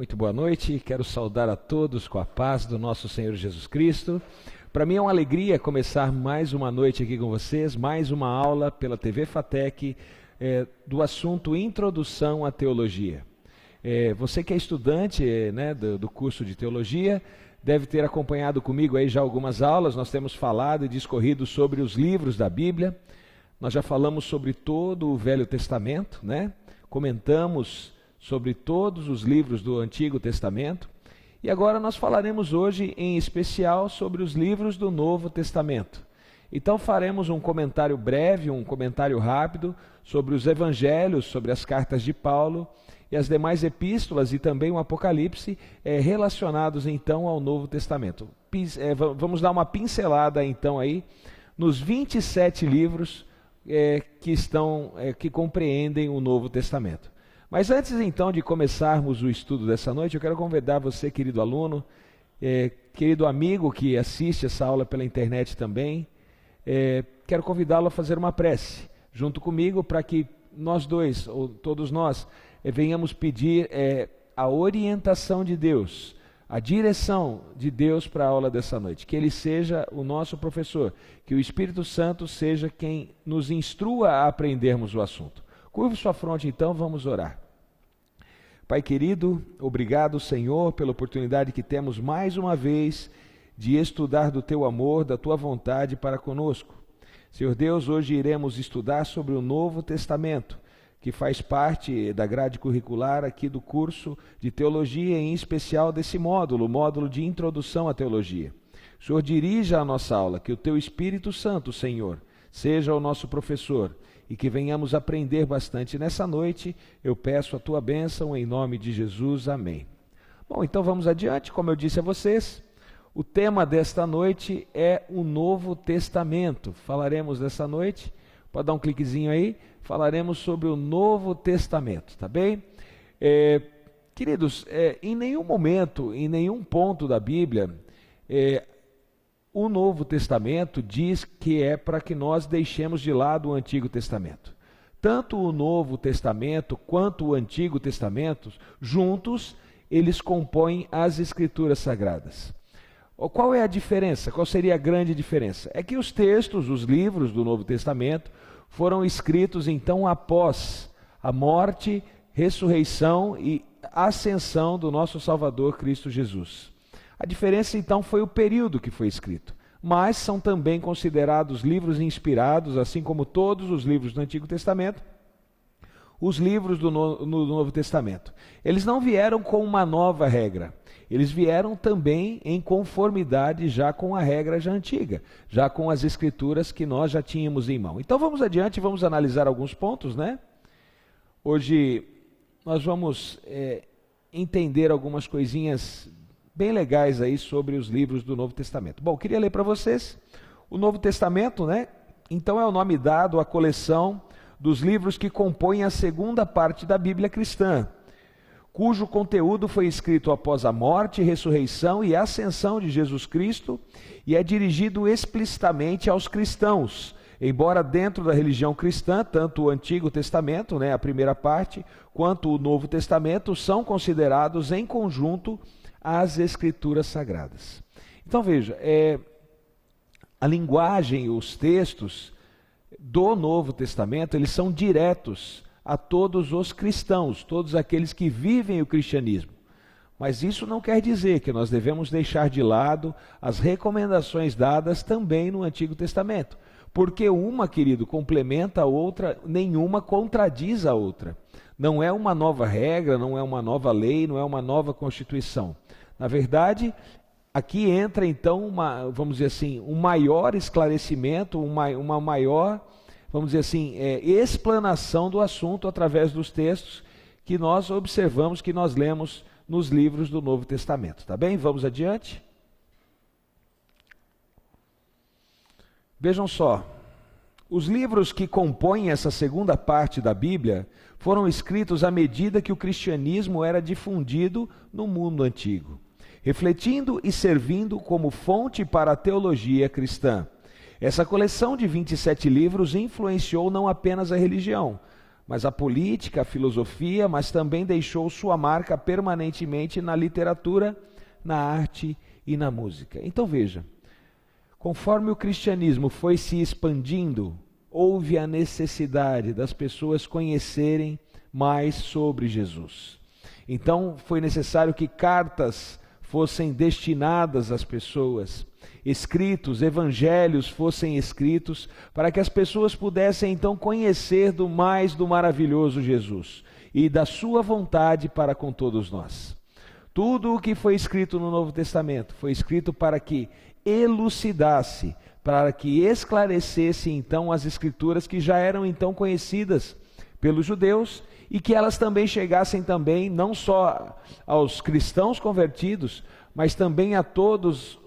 Muito boa noite, quero saudar a todos com a paz do nosso Senhor Jesus Cristo. Para mim é uma alegria começar mais uma noite aqui com vocês, mais uma aula pela TV Fatec do assunto Introdução à Teologia. Você que é estudante do curso de Teologia, deve ter acompanhado comigo aí já algumas aulas. Nós temos falado e discorrido sobre os livros da Bíblia. Nós já falamos sobre todo o Velho Testamento, comentamos sobre todos os livros do Antigo Testamento. E agora nós falaremos hoje em especial sobre os livros do Novo Testamento. Então faremos um comentário breve, um comentário rápido sobre os evangelhos, sobre as cartas de Paulo e as demais epístolas e também o Apocalipse relacionados então ao Novo Testamento. Vamos dar uma pincelada então aí nos 27 livros que compreendem o Novo Testamento. Mas antes então de começarmos o estudo dessa noite, eu quero convidar você, querido aluno, querido amigo que assiste essa aula pela internet também, quero convidá-lo a fazer uma prece junto comigo para que nós dois, ou todos nós, venhamos pedir a orientação de Deus, a direção de Deus para a aula dessa noite. Que Ele seja o nosso professor, que o Espírito Santo seja quem nos instrua a aprendermos o assunto. Curva sua fronte então, vamos orar. Pai querido, obrigado, Senhor, pela oportunidade que temos mais uma vez de estudar do Teu amor, da Tua vontade para conosco. Senhor Deus, hoje iremos estudar sobre o Novo Testamento, que faz parte da grade curricular aqui do curso de Teologia, em especial desse módulo, o módulo de Introdução à Teologia. O Senhor dirija a nossa aula, que o Teu Espírito Santo, Senhor, seja o nosso professor, e que venhamos aprender bastante nessa noite. Eu peço a Tua bênção em nome de Jesus. Amém. Bom, então vamos adiante. Como eu disse a vocês, o tema desta noite é o Novo Testamento. Falaremos dessa noite, pode dar um cliquezinho aí, falaremos sobre o Novo Testamento, tá bem? Queridos, em nenhum momento, em nenhum ponto da Bíblia, o Novo Testamento diz que é para que nós deixemos de lado o Antigo Testamento. Tanto o Novo Testamento quanto o Antigo Testamento, juntos, eles compõem as Escrituras Sagradas. Qual é a diferença? Qual seria a grande diferença? É que os textos, os livros do Novo Testamento, foram escritos então após a morte, ressurreição e ascensão do nosso Salvador Cristo Jesus. A diferença então foi o período que foi escrito, mas são também considerados livros inspirados, assim como todos os livros do Antigo Testamento, os livros do Novo Testamento. Eles não vieram com uma nova regra, eles vieram também em conformidade já com a regra já antiga, já com as escrituras que nós já tínhamos em mão. Então vamos adiante, vamos analisar alguns pontos, Hoje nós vamos entender algumas coisinhas bem legais aí sobre os livros do Novo Testamento. Bom, queria ler para vocês o Novo Testamento, Então é o nome dado à coleção dos livros que compõem a segunda parte da Bíblia cristã, cujo conteúdo foi escrito após a morte, ressurreição e ascensão de Jesus Cristo e é dirigido explicitamente aos cristãos, embora dentro da religião cristã, tanto o Antigo Testamento, a primeira parte, quanto o Novo Testamento são considerados em conjunto as Escrituras Sagradas. Então veja, a linguagem, os textos do Novo Testamento, eles são diretos a todos os cristãos, todos aqueles que vivem o cristianismo. Mas isso não quer dizer que nós devemos deixar de lado as recomendações dadas também no Antigo Testamento, porque uma, querido, complementa a outra, nenhuma contradiz a outra. Não é uma nova regra, não é uma nova lei, não é uma nova constituição. Na verdade, aqui entra então vamos dizer assim, um maior esclarecimento, uma maior, vamos dizer assim, explanação do assunto através dos textos que nós observamos, que nós lemos nos livros do Novo Testamento, tá bem? Vamos adiante? Vejam só, os livros que compõem essa segunda parte da Bíblia foram escritos à medida que o cristianismo era difundido no mundo antigo, refletindo e servindo como fonte para a teologia cristã. Essa coleção de 27 livros influenciou não apenas a religião, mas a política, a filosofia, mas também deixou sua marca permanentemente na literatura, na arte e na música. Então veja, conforme o cristianismo foi se expandindo, houve a necessidade das pessoas conhecerem mais sobre Jesus. Então foi necessário que cartas fossem destinadas às pessoas, escritos, evangelhos fossem escritos, para que as pessoas pudessem então conhecer do maravilhoso Jesus e da sua vontade para com todos nós. Tudo o que foi escrito no Novo Testamento foi escrito para que elucidasse, para que esclarecesse então as escrituras que já eram então conhecidas pelos judeus e que elas também chegassem também não só aos cristãos convertidos, mas também a todos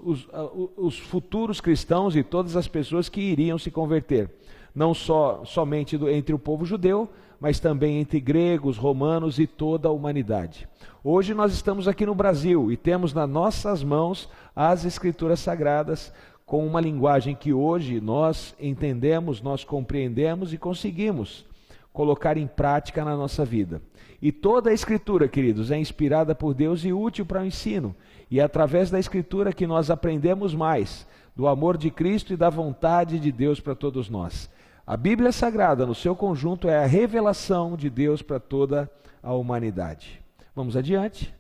os futuros cristãos e todas as pessoas que iriam se converter. Não somente entre o povo judeu, mas também entre gregos, romanos e toda a humanidade. Hoje nós estamos aqui no Brasil e temos nas nossas mãos as Escrituras Sagradas com uma linguagem que hoje nós entendemos, nós compreendemos e conseguimos colocar em prática na nossa vida. E toda a Escritura, queridos, é inspirada por Deus e útil para o ensino. E é através da Escritura que nós aprendemos mais do amor de Cristo e da vontade de Deus para todos nós. A Bíblia Sagrada, no seu conjunto, é a revelação de Deus para toda a humanidade. Vamos adiante.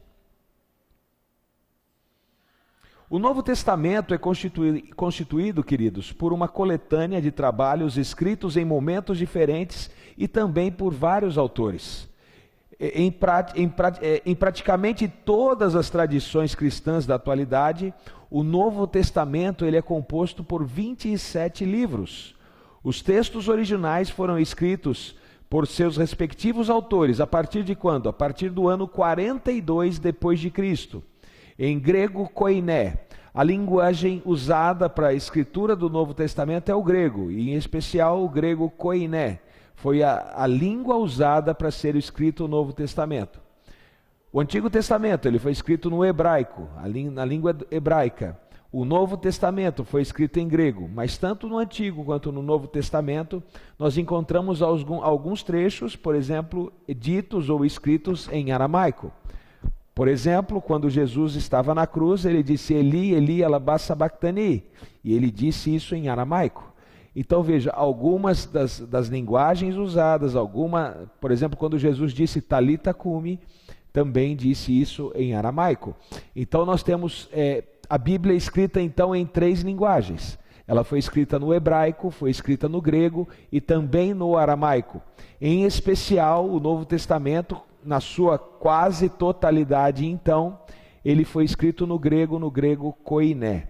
O Novo Testamento é constituído, queridos, por uma coletânea de trabalhos escritos em momentos diferentes e também por vários autores. Em praticamente todas as tradições cristãs da atualidade, o Novo Testamento ele é composto por 27 livros. Os textos originais foram escritos por seus respectivos autores, a partir de quando? A partir do ano 42 depois de Cristo. Em grego, koiné. A linguagem usada para a escritura do Novo Testamento é o grego, e em especial o grego koiné. Foi a língua usada para ser escrito o Novo Testamento. O Antigo Testamento ele foi escrito no hebraico, na língua hebraica. O Novo Testamento foi escrito em grego, mas tanto no Antigo quanto no Novo Testamento nós encontramos alguns trechos, por exemplo, ditos ou escritos em aramaico. Por exemplo, quando Jesus estava na cruz, ele disse Eli, Eli, lama sabachthani, e ele disse isso em aramaico. Então veja, algumas das linguagens usadas, por exemplo, quando Jesus disse Talita cumi, também disse isso em aramaico. Então nós temos a Bíblia escrita então em 3 linguagens. Ela foi escrita no hebraico, foi escrita no grego e também no aramaico. Em especial, o Novo Testamento, na sua quase totalidade, então, ele foi escrito no grego koiné.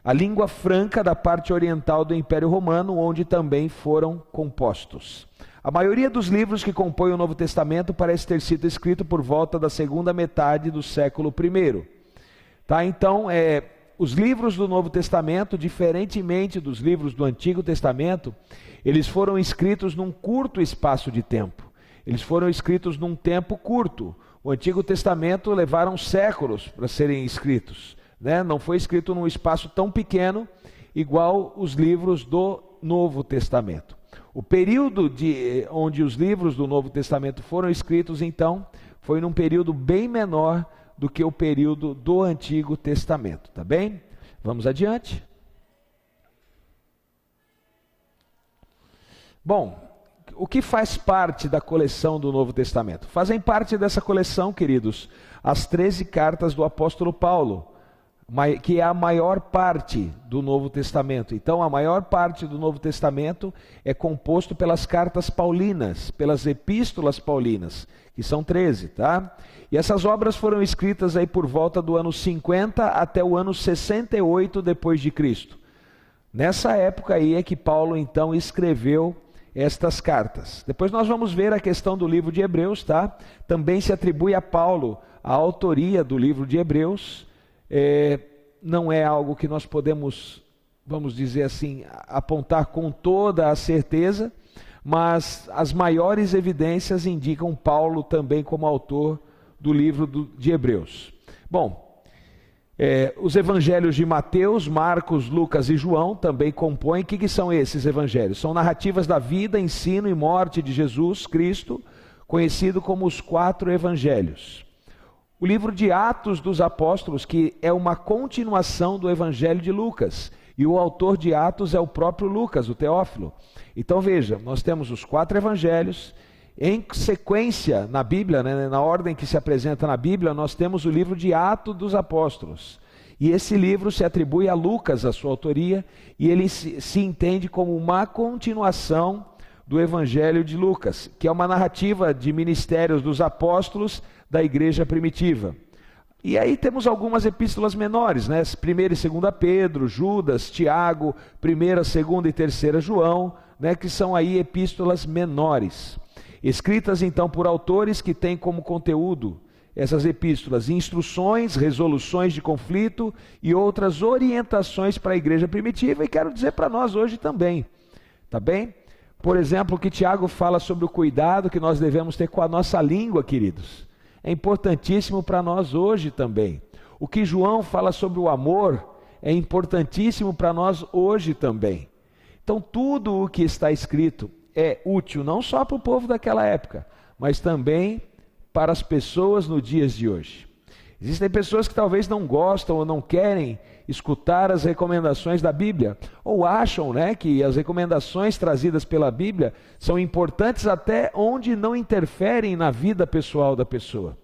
A língua franca da parte oriental do Império Romano, onde também foram compostos. A maioria dos livros que compõem o Novo Testamento parece ter sido escrito por volta da segunda metade do século I. Tá? Então, os livros do Novo Testamento, diferentemente dos livros do Antigo Testamento, eles foram escritos num curto espaço de tempo. Eles foram escritos num tempo curto. O Antigo Testamento levaram séculos para serem escritos, né? Não foi escrito num espaço tão pequeno, igual os livros do Novo Testamento. O período onde os livros do Novo Testamento foram escritos, então, foi num período bem menor do que o período do Antigo Testamento, tá bem? Vamos adiante. Bom, o que faz parte da coleção do Novo Testamento? Fazem parte dessa coleção, queridos, as 13 cartas do apóstolo Paulo, que é a maior parte do Novo Testamento. Então, a maior parte do Novo Testamento é composto pelas cartas paulinas, pelas epístolas paulinas, que são 13, tá? E essas obras foram escritas aí por volta do ano 50 até o ano 68 depois de Cristo. Nessa época aí é que Paulo então escreveu estas cartas. Depois nós vamos ver a questão do livro de Hebreus, tá? Também se atribui a Paulo a autoria do livro de Hebreus. Não é algo que nós podemos, vamos dizer assim, apontar com toda a certeza, mas as maiores evidências indicam Paulo também como autor do livro de Hebreus. Bom, Os evangelhos de Mateus, Marcos, Lucas e João também compõem. O que são esses evangelhos? São narrativas da vida, ensino e morte de Jesus Cristo, conhecido como os 4 evangelhos. O livro de Atos dos Apóstolos, que é uma continuação do evangelho de Lucas, e o autor de Atos é o próprio Lucas, o Teófilo. Então veja, nós temos os 4 evangelhos. Em sequência na Bíblia, na ordem que se apresenta na Bíblia, nós temos o livro de Atos dos Apóstolos. E esse livro se atribui a Lucas, a sua autoria, e ele se entende como uma continuação do Evangelho de Lucas, que é uma narrativa de ministérios dos apóstolos da igreja primitiva. E aí temos algumas epístolas menores, 1ª e 2ª Pedro, Judas, Tiago, 1ª, 2ª e 3ª João, que são aí epístolas menores. Escritas então por autores que têm como conteúdo essas epístolas instruções, resoluções de conflito e outras orientações para a igreja primitiva, e quero dizer para nós hoje também, tá bem? Por exemplo, o que Tiago fala sobre o cuidado que nós devemos ter com a nossa língua, queridos, é importantíssimo para nós hoje também. O que João fala sobre o amor é importantíssimo para nós hoje também. Então tudo o que está escrito é útil não só para o povo daquela época, mas também para as pessoas nos dias de hoje. Existem pessoas que talvez não gostam ou não querem escutar as recomendações da Bíblia, ou acham que as recomendações trazidas pela Bíblia são importantes até onde não interferem na vida pessoal da pessoa.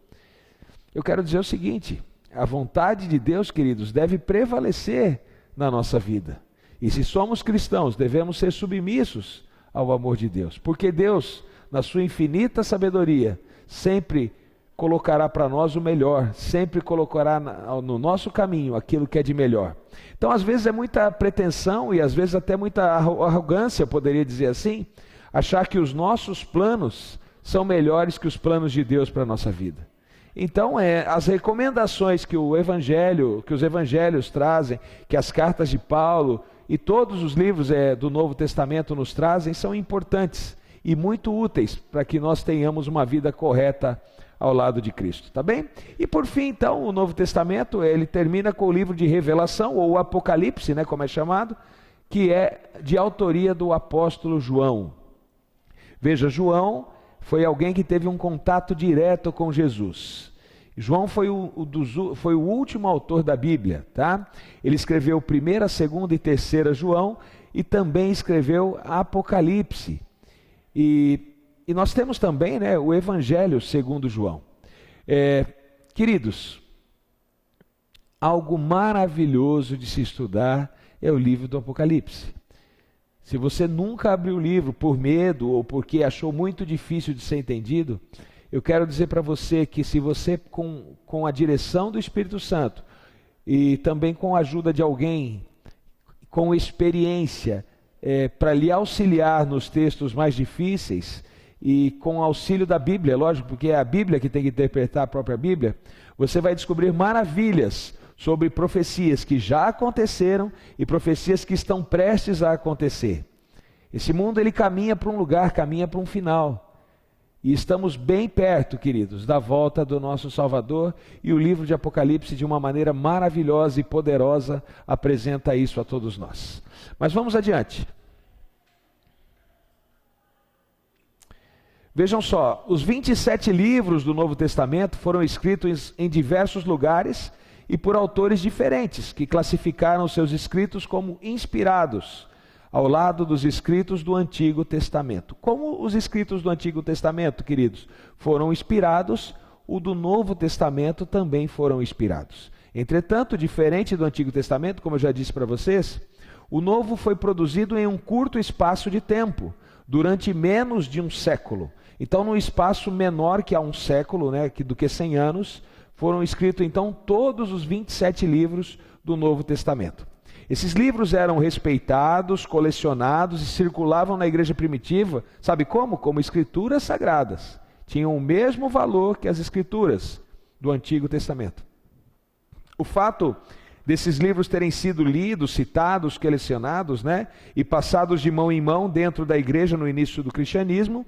Eu quero dizer o seguinte: a vontade de Deus, queridos, deve prevalecer na nossa vida. E se somos cristãos, devemos ser submissos ao amor de Deus, porque Deus, na sua infinita sabedoria, sempre colocará para nós o melhor, sempre colocará no nosso caminho aquilo que é de melhor. Então às vezes é muita pretensão e às vezes até muita arrogância, eu poderia dizer assim, achar que os nossos planos são melhores que os planos de Deus para a nossa vida. Então as recomendações que os evangelhos trazem, que as cartas de Paulo e todos os livros do Novo Testamento nos trazem, são importantes e muito úteis para que nós tenhamos uma vida correta ao lado de Cristo, tá bem? E por fim, então, o Novo Testamento, ele termina com o livro de Revelação, ou o Apocalipse, como é chamado, que é de autoria do apóstolo João. Veja, João foi alguém que teve um contato direto com Jesus. João foi o último autor da Bíblia, tá? Ele escreveu 1ª, 2ª e 3ª João e também escreveu Apocalipse. E nós temos também o Evangelho segundo João. Queridos, algo maravilhoso de se estudar é o livro do Apocalipse. Se você nunca abriu o livro por medo ou porque achou muito difícil de ser entendido, eu quero dizer para você que se você, com a direção do Espírito Santo e também com a ajuda de alguém com experiência para lhe auxiliar nos textos mais difíceis e com o auxílio da Bíblia, lógico, porque é a Bíblia que tem que interpretar a própria Bíblia, você vai descobrir maravilhas sobre profecias que já aconteceram e profecias que estão prestes a acontecer. Esse mundo ele caminha para um lugar, caminha para um final. E estamos bem perto, queridos, da volta do nosso Salvador, e o livro de Apocalipse, de uma maneira maravilhosa e poderosa, apresenta isso a todos nós. Mas vamos adiante. Vejam só, os 27 livros do Novo Testamento foram escritos em diversos lugares e por autores diferentes, que classificaram seus escritos como inspirados, ao lado dos escritos do Antigo Testamento. Como os escritos do Antigo Testamento, queridos, foram inspirados, o do Novo Testamento também foram inspirados. Entretanto, diferente do Antigo Testamento, como eu já disse para vocês, o Novo foi produzido em um curto espaço de tempo, durante menos de um século. Então, num espaço menor que há um século, do que 100 anos, foram escritos então todos os 27 livros do Novo Testamento. Esses livros eram respeitados, colecionados e circulavam na igreja primitiva, sabe como? Como escrituras sagradas. Tinham o mesmo valor que as escrituras do Antigo Testamento. O fato desses livros terem sido lidos, citados, colecionados, e passados de mão em mão dentro da igreja no início do cristianismo,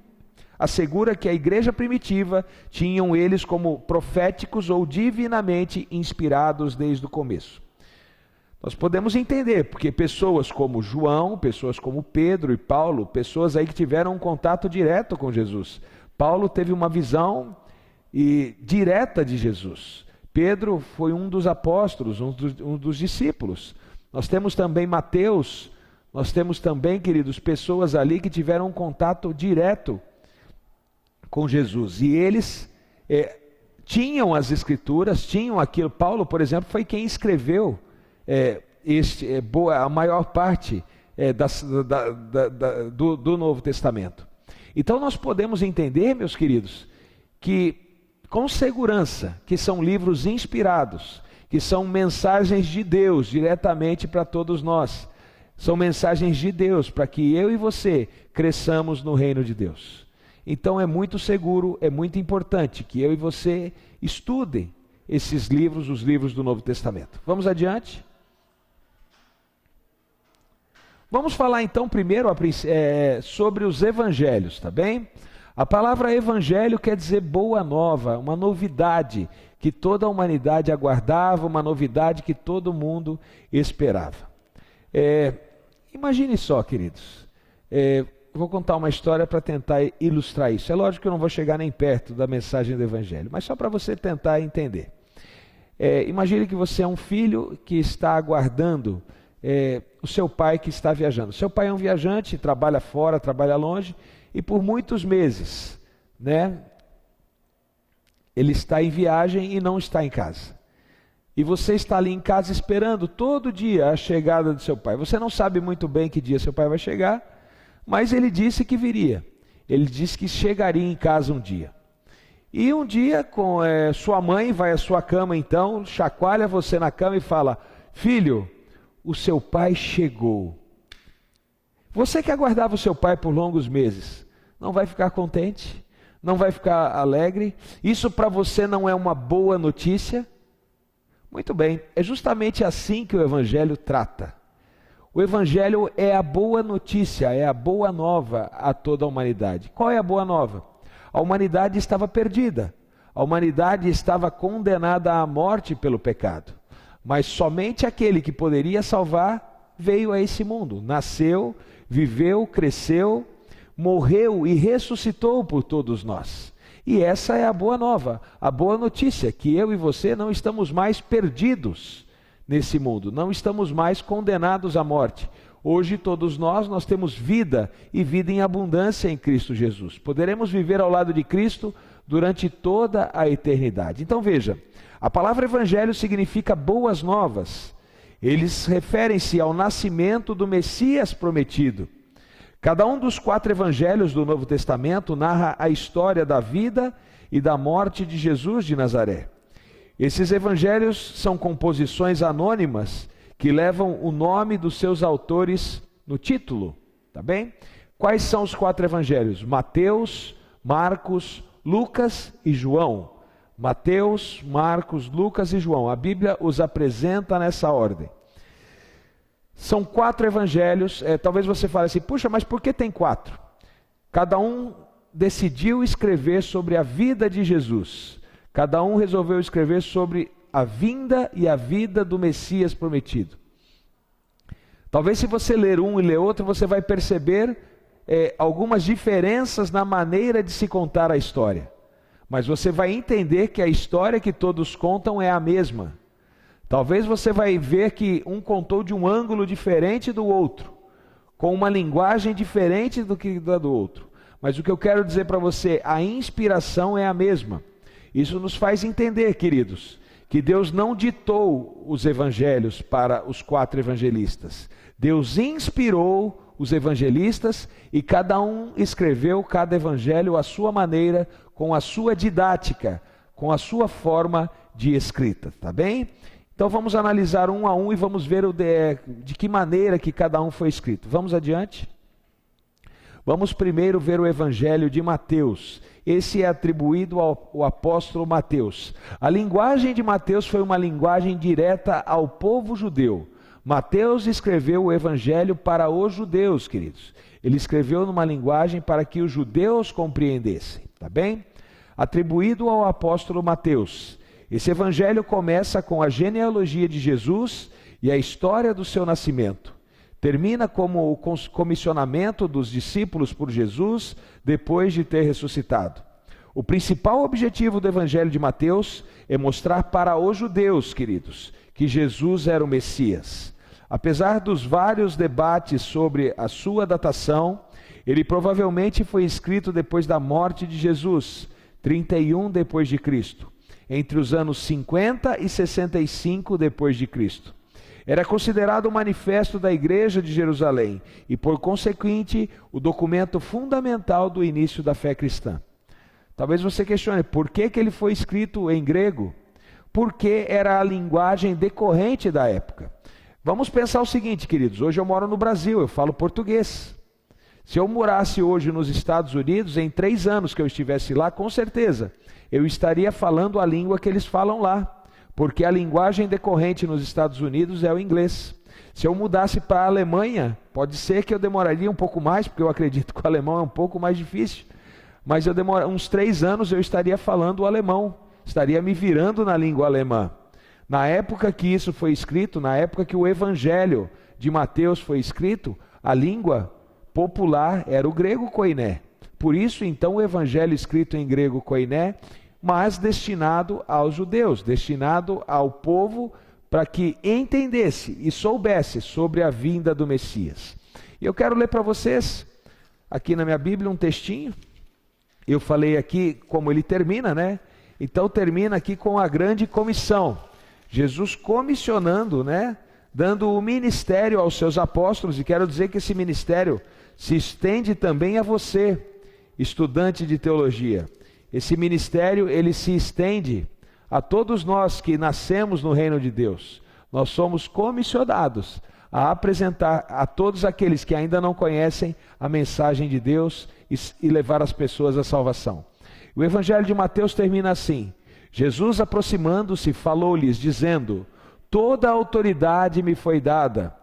assegura que a igreja primitiva tinham eles como proféticos ou divinamente inspirados desde o começo. Nós podemos entender, porque pessoas como João, pessoas como Pedro e Paulo, pessoas aí que tiveram um contato direto com Jesus. Paulo teve uma visão direta de Jesus. Pedro foi um dos apóstolos, um dos discípulos. Nós temos também Mateus, nós temos também, queridos, pessoas ali que tiveram um contato direto com Jesus. E eles tinham as escrituras, tinham aquilo. Paulo, por exemplo, foi quem escreveu a maior parte do Novo Testamento. Então nós podemos entender, meus queridos, que com segurança, que são livros inspirados, que são mensagens de Deus diretamente para todos nós. São mensagens de Deus para que eu e você cresçamos no reino de Deus. Então é muito seguro, é muito importante que eu e você estudem esses livros, os livros do Novo Testamento. Vamos adiante? Vamos falar então primeiro sobre os evangelhos, tá bem? A palavra evangelho quer dizer boa nova, uma novidade que toda a humanidade aguardava, uma novidade que todo mundo esperava. Imagine só, queridos, vou contar uma história para tentar ilustrar isso. É lógico que eu não vou chegar nem perto da mensagem do evangelho, mas só para você tentar entender. Imagine que você é um filho que está aguardando o seu pai que está viajando. Seu pai é um viajante, trabalha fora, trabalha longe, e por muitos meses, ele está em viagem e não está em casa. E você está ali em casa esperando todo dia a chegada do seu pai. Você não sabe muito bem que dia seu pai vai chegar, mas ele disse que viria. Ele disse que chegaria em casa um dia. E um dia, sua mãe vai à sua cama então, chacoalha você na cama e fala: filho, o seu pai chegou. Você que aguardava o seu pai por longos meses, não vai ficar contente? Não vai ficar alegre? Isso para você não é uma boa notícia? Muito bem, é justamente assim que o Evangelho trata. O Evangelho é a boa notícia, é a boa nova a toda a humanidade. Qual é a boa nova? A humanidade estava perdida, a humanidade estava condenada à morte pelo pecado. Mas somente aquele que poderia salvar veio a esse mundo, nasceu, viveu, cresceu, morreu e ressuscitou por todos nós. E essa é a boa nova, a boa notícia, que eu e você não estamos mais perdidos nesse mundo, não estamos mais condenados à morte. Hoje todos nós temos vida e vida em abundância em Cristo Jesus. Poderemos viver ao lado de Cristo durante toda a eternidade. Então veja, a palavra evangelho significa boas novas. Eles referem-se ao nascimento do Messias prometido. Cada um dos 4 evangelhos do Novo Testamento narra a história da vida e da morte de Jesus de Nazaré. Esses evangelhos são composições anônimas que levam o nome dos seus autores no título, tá bem? Quais são os 4 evangelhos? Mateus, Marcos, Lucas e João. Mateus, Marcos, Lucas e João. A Bíblia os apresenta nessa ordem. São 4 evangelhos. Talvez você fale assim: puxa, mas por que tem 4? Cada um decidiu escrever sobre a vida de Jesus. Cada um resolveu escrever sobre a vinda e a vida do Messias prometido. Talvez se você ler um e ler outro, você vai perceber algumas diferenças na maneira de se contar a história. Mas você vai entender que a história que todos contam é a mesma. Talvez você vai ver que um contou de um ângulo diferente do outro, com uma linguagem diferente do que da do outro. Mas o que eu quero dizer para você, a inspiração é a mesma. Isso nos faz entender, queridos, que Deus não ditou os evangelhos para os 4 evangelistas. Deus inspirou os evangelistas e cada um escreveu cada evangelho à sua maneira, com a sua didática, com a sua forma de escrita, tá bem? Então vamos analisar um a um e vamos ver de que maneira que cada um foi escrito. Vamos adiante? Vamos primeiro ver o evangelho de Mateus. Esse é atribuído ao apóstolo Mateus. A linguagem de Mateus foi uma linguagem direta ao povo judeu. Mateus escreveu o evangelho para os judeus, queridos. Ele escreveu numa linguagem para que os judeus compreendessem, tá bem? Atribuído ao apóstolo Mateus. Esse evangelho começa com a genealogia de Jesus e a história do seu nascimento. Termina como o comissionamento dos discípulos por Jesus depois de ter ressuscitado. O principal objetivo do evangelho de Mateus é mostrar para os judeus, queridos, que Jesus era o Messias. Apesar dos vários debates sobre a sua datação, ele provavelmente foi escrito depois da morte de Jesus, 31 depois de Cristo, entre os anos 50 e 65 depois de Cristo. Era considerado um manifesto da Igreja de Jerusalém e, por consequente, o documento fundamental do início da fé cristã. Talvez você questione, por que ele foi escrito em grego? Porque era a linguagem decorrente da época. Vamos pensar o seguinte, queridos, hoje eu moro no Brasil, eu falo português. Se eu morasse hoje nos Estados Unidos, em 3 anos que eu estivesse lá, com certeza, eu estaria falando a língua que eles falam lá, porque a linguagem decorrente nos Estados Unidos é o inglês. Se eu mudasse para a Alemanha, pode ser que eu demoraria um pouco mais, porque eu acredito que o alemão é um pouco mais difícil, mas uns 3 anos eu estaria falando o alemão, estaria me virando na língua alemã. Na época que isso foi escrito, na época que o evangelho de Mateus foi escrito, a língua popular era o grego koiné. Por isso, então, o evangelho escrito em grego koiné, mas destinado aos judeus, destinado ao povo para que entendesse e soubesse sobre a vinda do Messias. E eu quero ler para vocês, aqui na minha Bíblia, um textinho. Eu falei aqui como ele termina, né? Então termina aqui com a grande comissão. Jesus comissionando, né? Dando o ministério aos seus apóstolos, e quero dizer que esse ministério se estende também a você, estudante de teologia. Esse ministério, ele se estende a todos nós que nascemos no reino de Deus. Nós somos comissionados a apresentar a todos aqueles que ainda não conhecem a mensagem de Deus e levar as pessoas à salvação. O evangelho de Mateus termina assim: Jesus, aproximando-se, falou-lhes, dizendo: toda a autoridade me foi dada.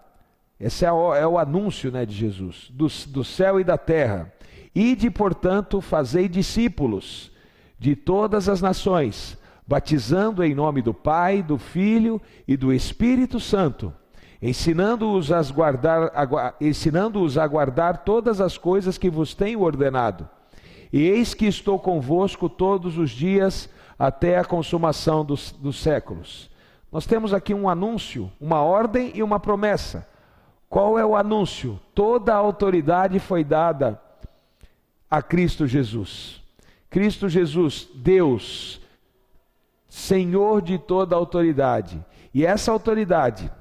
Esse é o anúncio, né, de Jesus, do céu e da terra. Ide, portanto, fazei discípulos de todas as nações, batizando em nome do Pai, do Filho e do Espírito Santo, ensinando-os a guardar todas as coisas que vos tenho ordenado. E eis que estou convosco todos os dias até a consumação dos séculos. Nós temos aqui um anúncio, uma ordem e uma promessa. Qual é o anúncio? Toda a autoridade foi dada a Cristo Jesus. Cristo Jesus, Deus, Senhor de toda a autoridade. E essa autoridade,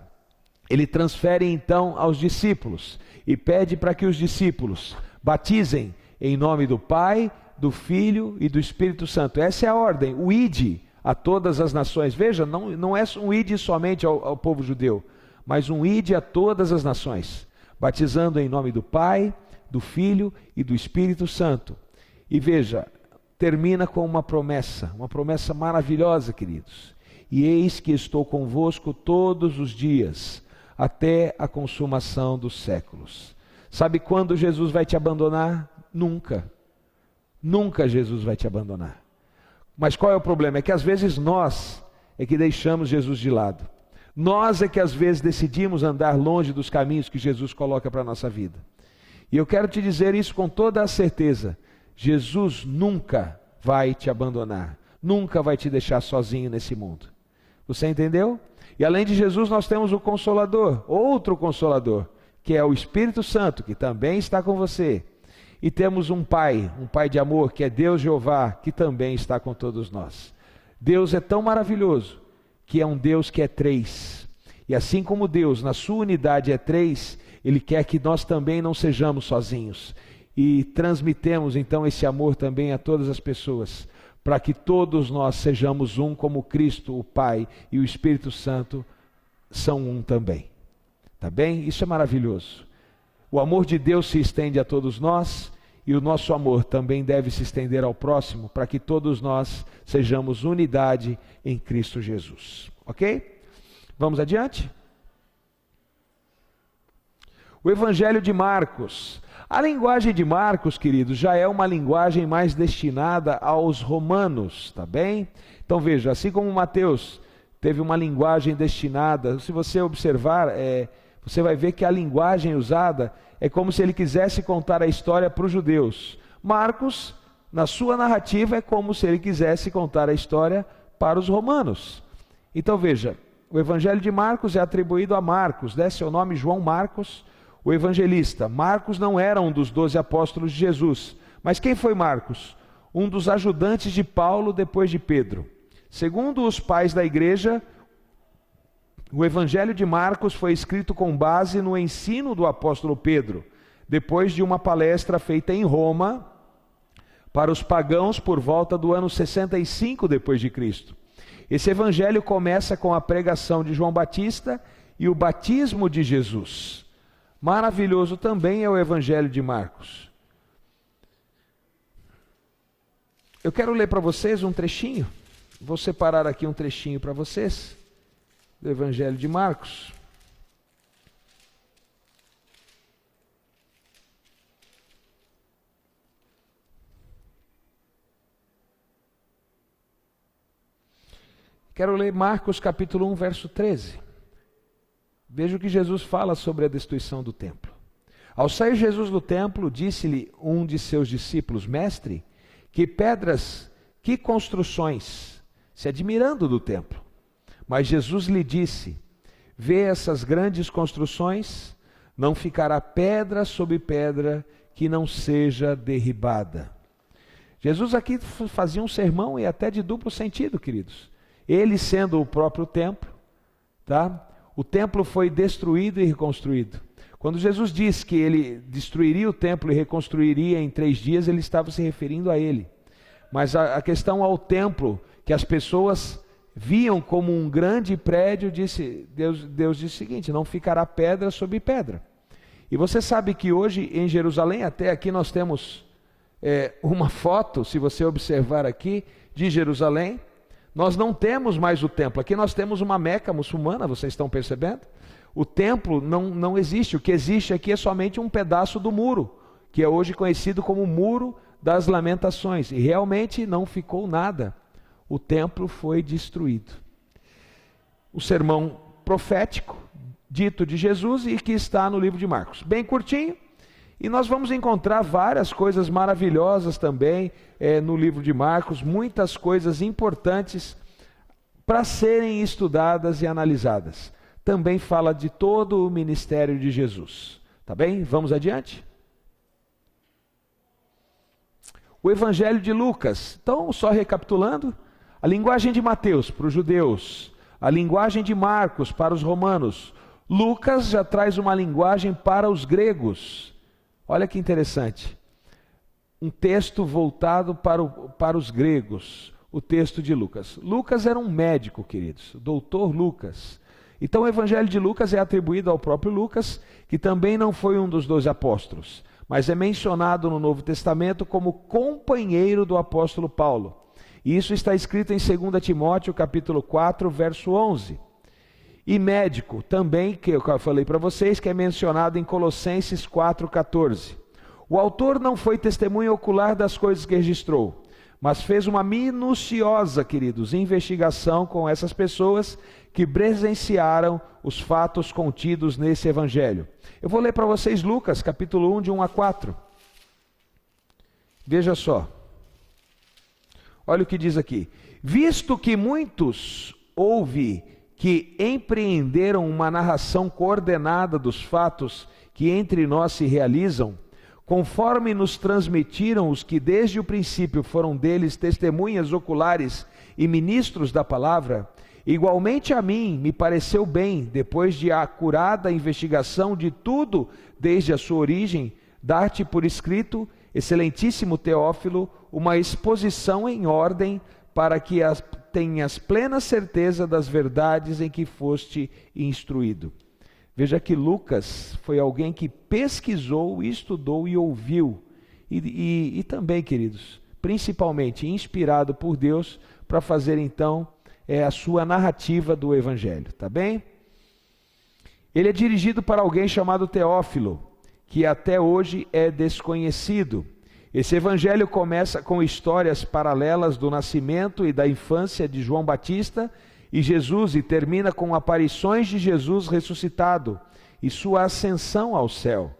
Ele transfere então aos discípulos e pede para que os discípulos batizem em nome do Pai, do Filho e do Espírito Santo. Essa é a ordem, o ide a todas as nações. Veja, não é um ide somente ao povo judeu, mas um ide a todas as nações, batizando em nome do Pai, do Filho e do Espírito Santo. E veja, termina com uma promessa maravilhosa, queridos. E eis que estou convosco todos os dias, até a consumação dos séculos. Sabe quando Jesus vai te abandonar? Nunca. Nunca Jesus vai te abandonar. Mas qual é o problema? É que às vezes nós é que deixamos Jesus de lado. Nós é que às vezes decidimos andar longe dos caminhos que Jesus coloca para a nossa vida. E eu quero te dizer isso com toda a certeza. Jesus nunca vai te abandonar. Nunca vai te deixar sozinho nesse mundo. Você entendeu? E além de Jesus nós temos o Consolador, outro Consolador, que é o Espírito Santo, que também está com você. E temos um Pai de amor, que é Deus Jeová, que também está com todos nós. Deus é tão maravilhoso, que é um Deus que é 3. E assim como Deus, na sua unidade, é 3, Ele quer que nós também não sejamos sozinhos. E transmitemos então esse amor também a todas as pessoas, para que todos nós sejamos um, como Cristo, o Pai e o Espírito Santo são um também. Tá bem? Isso é maravilhoso. O amor de Deus se estende a todos nós, e o nosso amor também deve se estender ao próximo, para que todos nós sejamos unidade em Cristo Jesus. Ok? Vamos adiante? O Evangelho de Marcos. A linguagem de Marcos, queridos, já é uma linguagem mais destinada aos romanos, tá bem? Então veja, assim como Mateus teve uma linguagem destinada, se você observar, você vai ver que a linguagem usada é como se ele quisesse contar a história para os judeus. Marcos, na sua narrativa, é como se ele quisesse contar a história para os romanos. Então veja, o Evangelho de Marcos é atribuído a Marcos, né? Seu nome João Marcos, o evangelista. Marcos não era um dos 12 apóstolos de Jesus. Mas quem foi Marcos? Um dos ajudantes de Paulo depois de Pedro. Segundo os pais da igreja, o Evangelho de Marcos foi escrito com base no ensino do apóstolo Pedro, depois de uma palestra feita em Roma para os pagãos por volta do ano 65 depois de Cristo. Esse evangelho começa com a pregação de João Batista e o batismo de Jesus. Maravilhoso também é o Evangelho de Marcos. Eu quero ler para vocês um trechinho. Vou separar aqui um trechinho para vocês do Evangelho de Marcos. Quero ler Marcos capítulo 1, verso 13. Veja o que Jesus fala sobre a destruição do templo. Ao sair Jesus do templo, disse-lhe um de seus discípulos: Mestre, que pedras, que construções, se admirando do templo. Mas Jesus lhe disse: Vê essas grandes construções, não ficará pedra sobre pedra que não seja derribada. Jesus aqui fazia um sermão e até de duplo sentido, queridos. Ele sendo o próprio templo, tá? O templo foi destruído e reconstruído. Quando Jesus disse que ele destruiria o templo e reconstruiria em 3 dias, ele estava se referindo a ele. Mas a questão ao templo, que as pessoas viam como um grande prédio, Deus disse o seguinte: não ficará pedra sobre pedra. E você sabe que hoje em Jerusalém, até aqui nós temos uma foto, se você observar aqui, de Jerusalém. Nós não temos mais o templo, aqui nós temos uma Meca muçulmana, vocês estão percebendo? O templo não existe, o que existe aqui é somente um pedaço do muro, que é hoje conhecido como Muro das Lamentações, e realmente não ficou nada, o templo foi destruído. O sermão profético, dito de Jesus e que está no livro de Marcos, bem curtinho, e nós vamos encontrar várias coisas maravilhosas também no livro de Marcos, muitas coisas importantes para serem estudadas e analisadas. Também fala de todo o ministério de Jesus. Tá bem? Vamos adiante? O Evangelho de Lucas. Então, só recapitulando, a linguagem de Mateus para os judeus, a linguagem de Marcos para os romanos. Lucas já traz uma linguagem para os gregos. Olha que interessante, um texto voltado para os gregos, o texto de Lucas. Lucas era um médico, queridos, doutor Lucas. Então o Evangelho de Lucas é atribuído ao próprio Lucas, que também não foi um dos 12 apóstolos, mas é mencionado no Novo Testamento como companheiro do apóstolo Paulo. E isso está escrito em 2 Timóteo capítulo 4, verso 11. E médico também, que eu falei para vocês, que é mencionado em Colossenses 4,14. O autor não foi testemunha ocular das coisas que registrou, mas fez uma minuciosa, queridos, investigação com essas pessoas que presenciaram os fatos contidos nesse evangelho. Eu vou ler para vocês Lucas, capítulo 1, de 1 a 4. Veja só. Olha o que diz aqui. Visto que muitos houve que empreenderam uma narração coordenada dos fatos que entre nós se realizam, conforme nos transmitiram os que desde o princípio foram deles testemunhas oculares e ministros da palavra, igualmente a mim me pareceu bem, depois de acurada investigação de tudo desde a sua origem, dar-te por escrito, excelentíssimo Teófilo, uma exposição em ordem para que tenhas plena certeza das verdades em que foste instruído. Veja que Lucas foi alguém que pesquisou, estudou e ouviu. E também, queridos, principalmente inspirado por Deus para fazer então a sua narrativa do Evangelho, tá bem? Ele é dirigido para alguém chamado Teófilo, que até hoje é desconhecido. Esse evangelho começa com histórias paralelas do nascimento e da infância de João Batista e Jesus, e termina com aparições de Jesus ressuscitado e sua ascensão ao céu.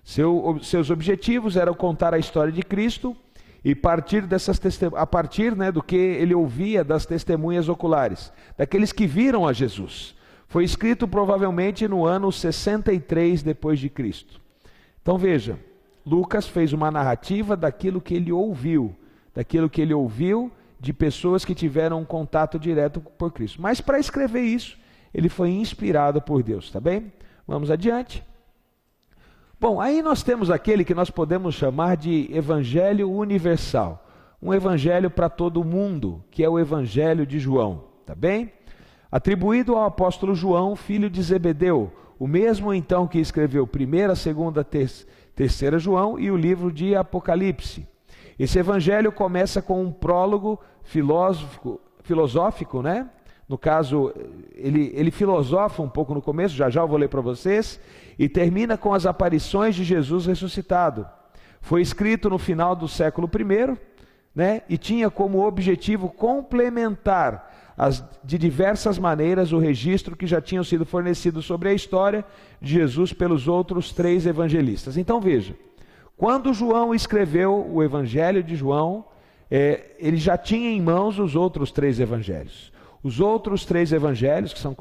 Seus objetivos eram contar a história de Cristo e a partir do que ele ouvia das testemunhas oculares, daqueles que viram a Jesus. Foi escrito provavelmente no ano 63 depois de Cristo. Então veja, Lucas fez uma narrativa daquilo que ele ouviu de pessoas que tiveram um contato direto por Cristo. Mas para escrever isso, ele foi inspirado por Deus, tá bem? Vamos adiante. Bom, aí nós temos aquele que nós podemos chamar de evangelho universal. Um evangelho para todo mundo, que é o evangelho de João, tá bem? Atribuído ao apóstolo João, filho de Zebedeu, o mesmo então que escreveu 1ª, 2ª, 3ª João e o livro de Apocalipse. Esse evangelho começa com um prólogo filosófico, né? No caso, ele filosofa um pouco no começo, já eu vou ler para vocês, e termina com as aparições de Jesus ressuscitado. Foi escrito no final do século I, né? E tinha como objetivo complementar de diversas maneiras o registro que já tinham sido fornecido sobre a história de Jesus pelos outros 3 evangelistas. Então veja, quando João escreveu o evangelho de João, ele já tinha em mãos os outros 3 evangelhos. Os outros 3 evangelhos, que são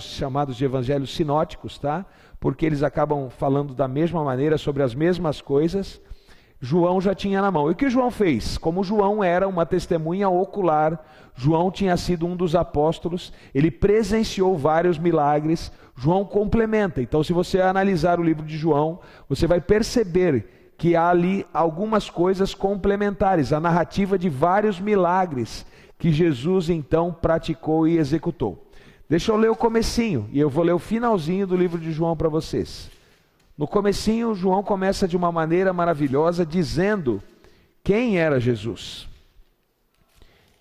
chamados de evangelhos sinóticos, tá? Porque eles acabam falando da mesma maneira sobre as mesmas coisas, João já tinha na mão. E o que João fez? Como João era uma testemunha ocular, João tinha sido um dos apóstolos, ele presenciou vários milagres, João complementa. Então, se você analisar o livro de João, você vai perceber que há ali algumas coisas complementares, a narrativa de vários milagres que Jesus então praticou e executou. Deixa eu ler o comecinho, e eu vou ler o finalzinho do livro de João para vocês. No comecinho, João começa de uma maneira maravilhosa, dizendo quem era Jesus.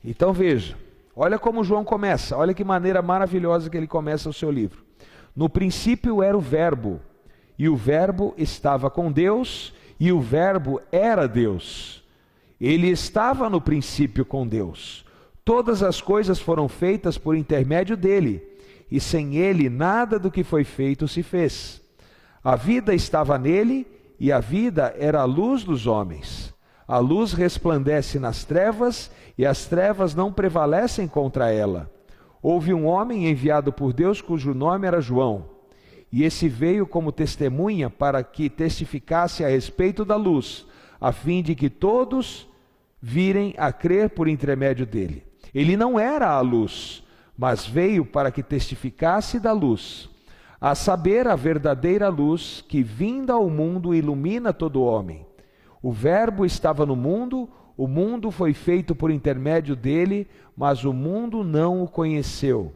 Então veja, olha como João começa, olha que maneira maravilhosa que ele começa o seu livro. No princípio era o Verbo, e o Verbo estava com Deus, e o Verbo era Deus. Ele estava no princípio com Deus. Todas as coisas foram feitas por intermédio dele, e sem ele nada do que foi feito se fez. A vida estava nele, e a vida era a luz dos homens. A luz resplandece nas trevas, e as trevas não prevalecem contra ela. Houve um homem enviado por Deus, cujo nome era João. E esse veio como testemunha para que testificasse a respeito da luz, a fim de que todos virem a crer por intermédio dele. Ele não era a luz, mas veio para que testificasse da luz, a saber, a verdadeira luz que, vinda ao mundo, ilumina todo homem. O Verbo estava no mundo, o mundo foi feito por intermédio dele, mas o mundo não o conheceu.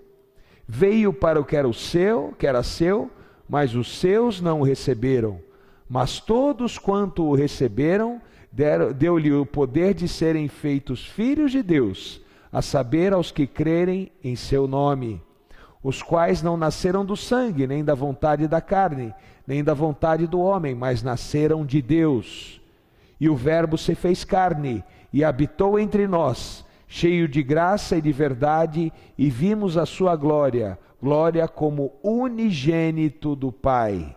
Veio para o que era seu, mas os seus não o receberam. Mas todos quanto o receberam, deu-lhe o poder de serem feitos filhos de Deus, a saber, aos que crerem em seu nome, os quais não nasceram do sangue, nem da vontade da carne, nem da vontade do homem, mas nasceram de Deus. E o Verbo se fez carne e habitou entre nós, cheio de graça e de verdade, e vimos a sua glória, glória como unigênito do Pai.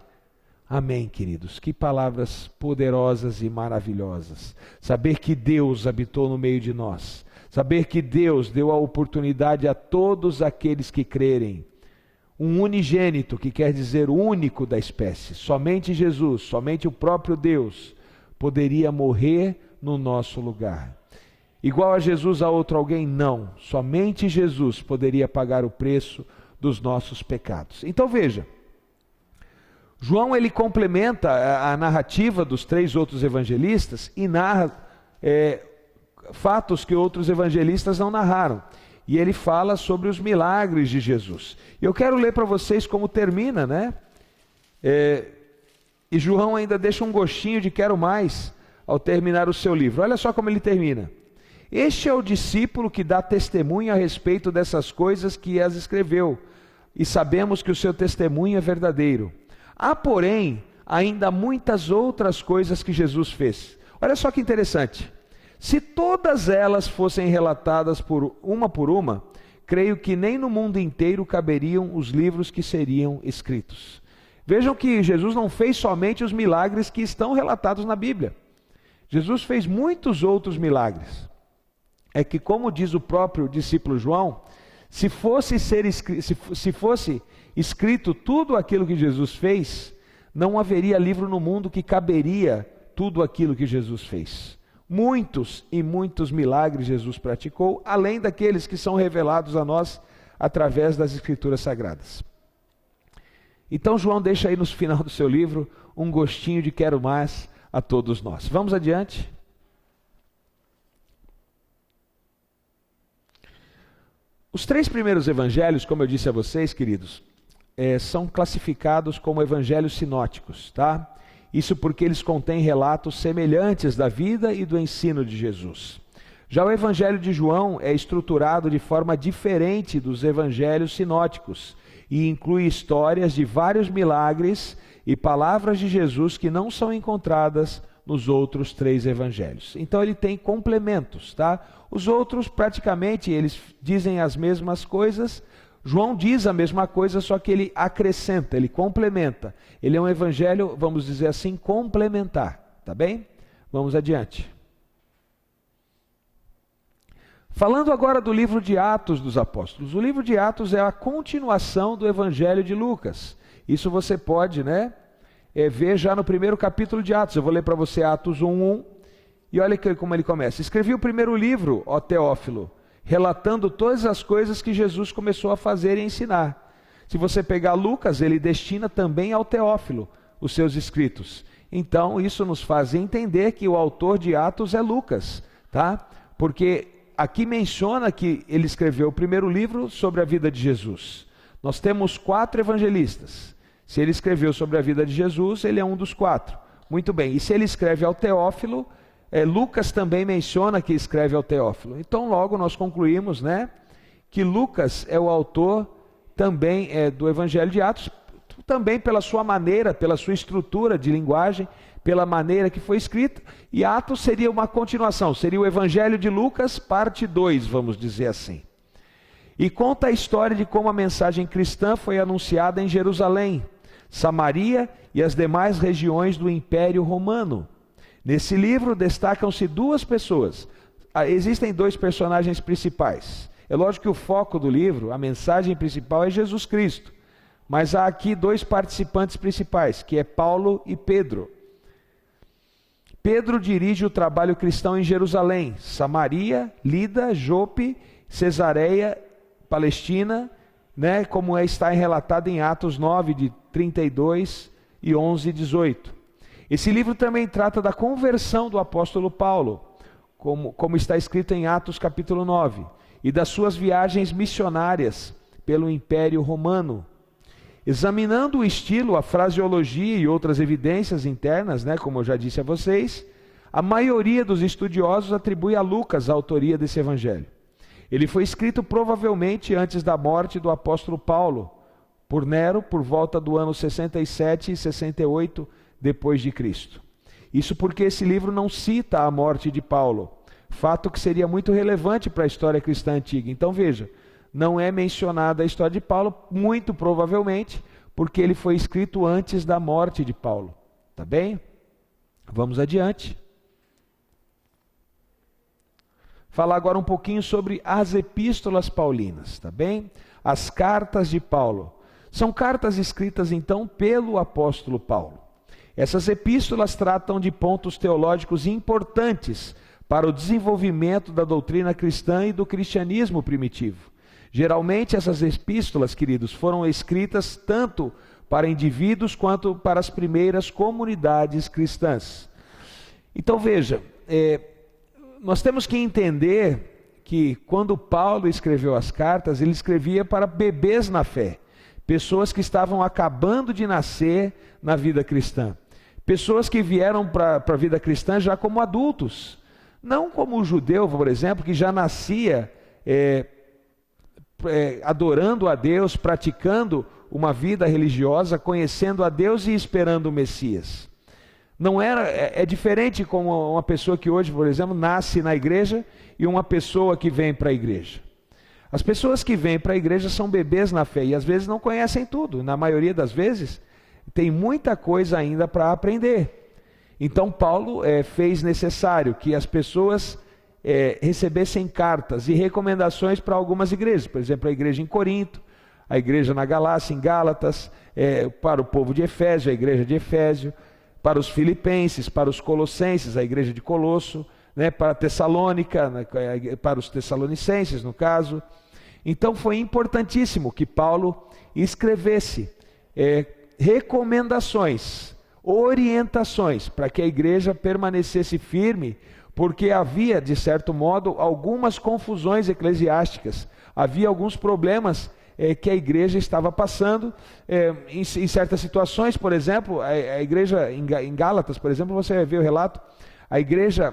Amém, queridos. Que palavras poderosas e maravilhosas. Saber que Deus habitou no meio de nós. Saber que Deus deu a oportunidade a todos aqueles que crerem. Um unigênito, que quer dizer único da espécie. Somente Jesus, somente o próprio Deus poderia morrer no nosso lugar. Igual a Jesus a outro alguém? Não. Somente Jesus poderia pagar o preço dos nossos pecados. Então veja, João ele complementa a narrativa dos 3 outros evangelistas e narra fatos que outros evangelistas não narraram. E ele fala sobre os milagres de Jesus. Eu quero ler para vocês como termina, né? E João ainda deixa um gostinho de quero mais ao terminar o seu livro. Olha só como ele termina. Este é o discípulo que dá testemunho a respeito dessas coisas que as escreveu, e sabemos que o seu testemunho é verdadeiro. Há, porém, ainda muitas outras coisas que Jesus fez. Olha só que interessante. Se todas elas fossem relatadas por uma, creio que nem no mundo inteiro caberiam os livros que seriam escritos. Vejam que Jesus não fez somente os milagres que estão relatados na Bíblia. Jesus fez muitos outros milagres. É que, como diz o próprio discípulo João, se fosse escrito tudo aquilo que Jesus fez, não haveria livro no mundo que caberia tudo aquilo que Jesus fez. Muitos e muitos milagres Jesus praticou, além daqueles que são revelados a nós através das Escrituras Sagradas. Então João deixa aí no final do seu livro um gostinho de quero mais a todos nós. Vamos adiante. Os 3 primeiros evangelhos, como eu disse a vocês, queridos, são classificados como evangelhos sinóticos, tá? Isso porque eles contêm relatos semelhantes da vida e do ensino de Jesus. Já o evangelho de João é estruturado de forma diferente dos evangelhos sinóticos e inclui histórias de vários milagres e palavras de Jesus que não são encontradas nos outros 3 evangelhos. Então ele tem complementos, tá? Os outros praticamente eles dizem as mesmas coisas. João diz a mesma coisa, só que ele acrescenta, ele complementa. Ele é um evangelho, vamos dizer assim, complementar, tá bem? Vamos adiante. Falando agora do livro de Atos dos Apóstolos. O livro de Atos é a continuação do evangelho de Lucas. Isso você pode, ver já no primeiro capítulo de Atos. Eu vou ler para você Atos 1:1, e olha como ele começa. Escrevi o primeiro livro, ó Teófilo, relatando todas as coisas que Jesus começou a fazer e ensinar. Se você pegar Lucas, ele destina também ao Teófilo os seus escritos. Então, isso nos faz entender que o autor de Atos é Lucas, tá? Porque aqui menciona que ele escreveu o primeiro livro sobre a vida de Jesus. Nós temos 4 evangelistas. Se ele escreveu sobre a vida de Jesus, ele é um dos 4. Muito bem, e se ele escreve ao Teófilo, Lucas também menciona que escreve ao Teófilo. Então logo nós concluímos, que Lucas é o autor também do Evangelho de Atos, também pela sua maneira, pela sua estrutura de linguagem, pela maneira que foi escrita, e Atos seria uma continuação, seria o Evangelho de Lucas, parte 2, vamos dizer assim. E conta a história de como a mensagem cristã foi anunciada em Jerusalém, Samaria e as demais regiões do Império Romano. Nesse livro destacam-se 2 pessoas. Existem 2 personagens principais. É lógico que o foco do livro, a mensagem principal é Jesus Cristo. Mas há aqui 2 participantes principais, que é Paulo e Pedro. Pedro dirige o trabalho cristão em Jerusalém, Samaria, Lida, Jope, Cesareia, Palestina, como está relatado em Atos 9, de 32 e 11 e 18. Esse livro também trata da conversão do apóstolo Paulo, como está escrito em Atos capítulo 9, e das suas viagens missionárias pelo Império Romano. Examinando o estilo, a fraseologia e outras evidências internas, como eu já disse a vocês, a maioria dos estudiosos atribui a Lucas a autoria desse evangelho. Ele foi escrito provavelmente antes da morte do apóstolo Paulo, por Nero, por volta do ano 67 e 68 depois de Cristo. Isso porque esse livro não cita a morte de Paulo, fato que seria muito relevante para a história cristã antiga. Então veja, não é mencionada a história de Paulo, muito provavelmente, porque ele foi escrito antes da morte de Paulo. Tá bem? Vamos adiante. Falar agora um pouquinho sobre as epístolas paulinas, tá bem? As cartas de Paulo. São cartas escritas então pelo apóstolo Paulo. Essas epístolas tratam de pontos teológicos importantes para o desenvolvimento da doutrina cristã e do cristianismo primitivo. Geralmente essas epístolas, queridos, foram escritas tanto para indivíduos quanto para as primeiras comunidades cristãs. Então veja, nós temos que entender que quando Paulo escreveu as cartas, ele escrevia para bebês na fé, pessoas que estavam acabando de nascer na vida cristã. Pessoas que vieram para a vida cristã já como adultos. Não como o judeu, por exemplo, que já nascia adorando a Deus, praticando uma vida religiosa, conhecendo a Deus e esperando o Messias. Não era, é diferente como uma pessoa que hoje, por exemplo, nasce na igreja e uma pessoa que vem para a igreja. As pessoas que vêm para a igreja são bebês na fé e às vezes não conhecem tudo. Na maioria das vezes tem muita coisa ainda para aprender. Então Paulo fez necessário que as pessoas recebessem cartas e recomendações para algumas igrejas. Por exemplo, a igreja em Corinto, a igreja na Galácia, em Gálatas, para o povo de Efésio, a igreja de Efésio, para os filipenses, para os colossenses, a igreja de Colosso, para a Tessalônica, para os tessalonicenses, no caso. Então foi importantíssimo que Paulo escrevesse recomendações, orientações, para que a igreja permanecesse firme, porque havia, de certo modo, algumas confusões eclesiásticas, havia alguns problemas que a igreja estava passando, em certas situações. Por exemplo, a igreja em Gálatas, por exemplo, você vai ver o relato, a igreja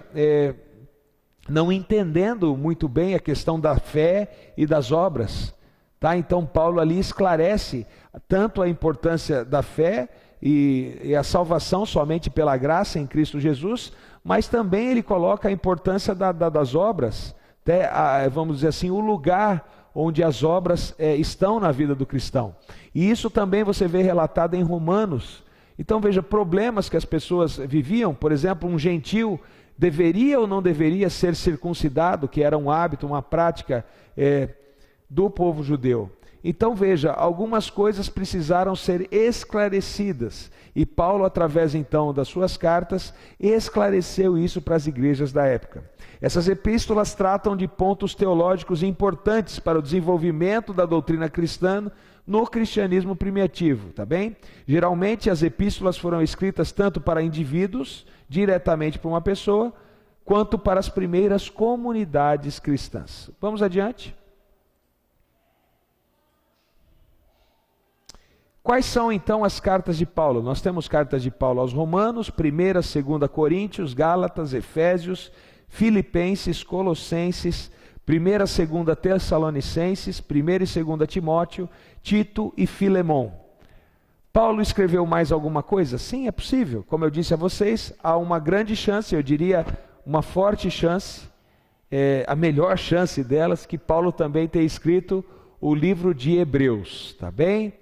não entendendo muito bem a questão da fé e das obras, tá? Então Paulo ali esclarece tanto a importância da fé e a salvação somente pela graça em Cristo Jesus, mas também ele coloca a importância das obras, vamos dizer assim, o lugar onde as obras estão na vida do cristão. E isso também você vê relatado em Romanos. Então veja, problemas que as pessoas viviam, por exemplo, um gentil deveria ou não deveria ser circuncidado, que era um hábito, uma prática do povo judeu. Então veja, algumas coisas precisaram ser esclarecidas, e Paulo, através então das suas cartas, esclareceu isso para as igrejas da época. Essas epístolas tratam de pontos teológicos importantes para o desenvolvimento da doutrina cristã no cristianismo primitivo, tá bem? Geralmente as epístolas foram escritas tanto para indivíduos, diretamente para uma pessoa, quanto para as primeiras comunidades cristãs. Vamos adiante? Quais são então as cartas de Paulo? Nós temos cartas de Paulo aos Romanos, 1ª, 2ª Coríntios, Gálatas, Efésios, Filipenses, Colossenses, 1ª, 2ª Tessalonicenses, 1ª e 2ª Timóteo, Tito e Filemon. Paulo escreveu mais alguma coisa? Sim, é possível. Como eu disse a vocês, há uma grande chance, eu diria uma forte chance, a melhor chance delas, que Paulo também tenha escrito o livro de Hebreus, tá bem?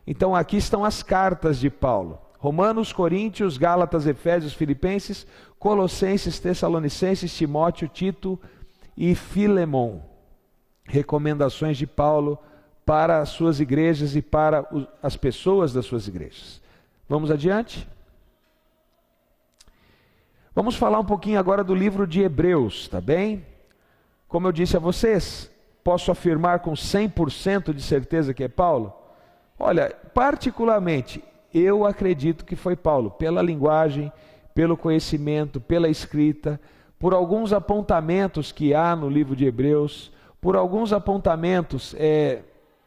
Então aqui estão as cartas de Paulo: Romanos, Coríntios, Gálatas, Efésios, Filipenses, Colossenses, Tessalonicenses, Timóteo, Tito e Filemon. Recomendações de Paulo para as suas igrejas e para as pessoas das suas igrejas. Vamos adiante? Vamos falar um pouquinho agora do livro de Hebreus, tá bem? Como eu disse a vocês, posso afirmar com 100% de certeza que é Paulo? Olha, particularmente, eu acredito que foi Paulo, pela linguagem, pelo conhecimento, pela escrita, por alguns apontamentos que há no livro de Hebreus, por alguns apontamentos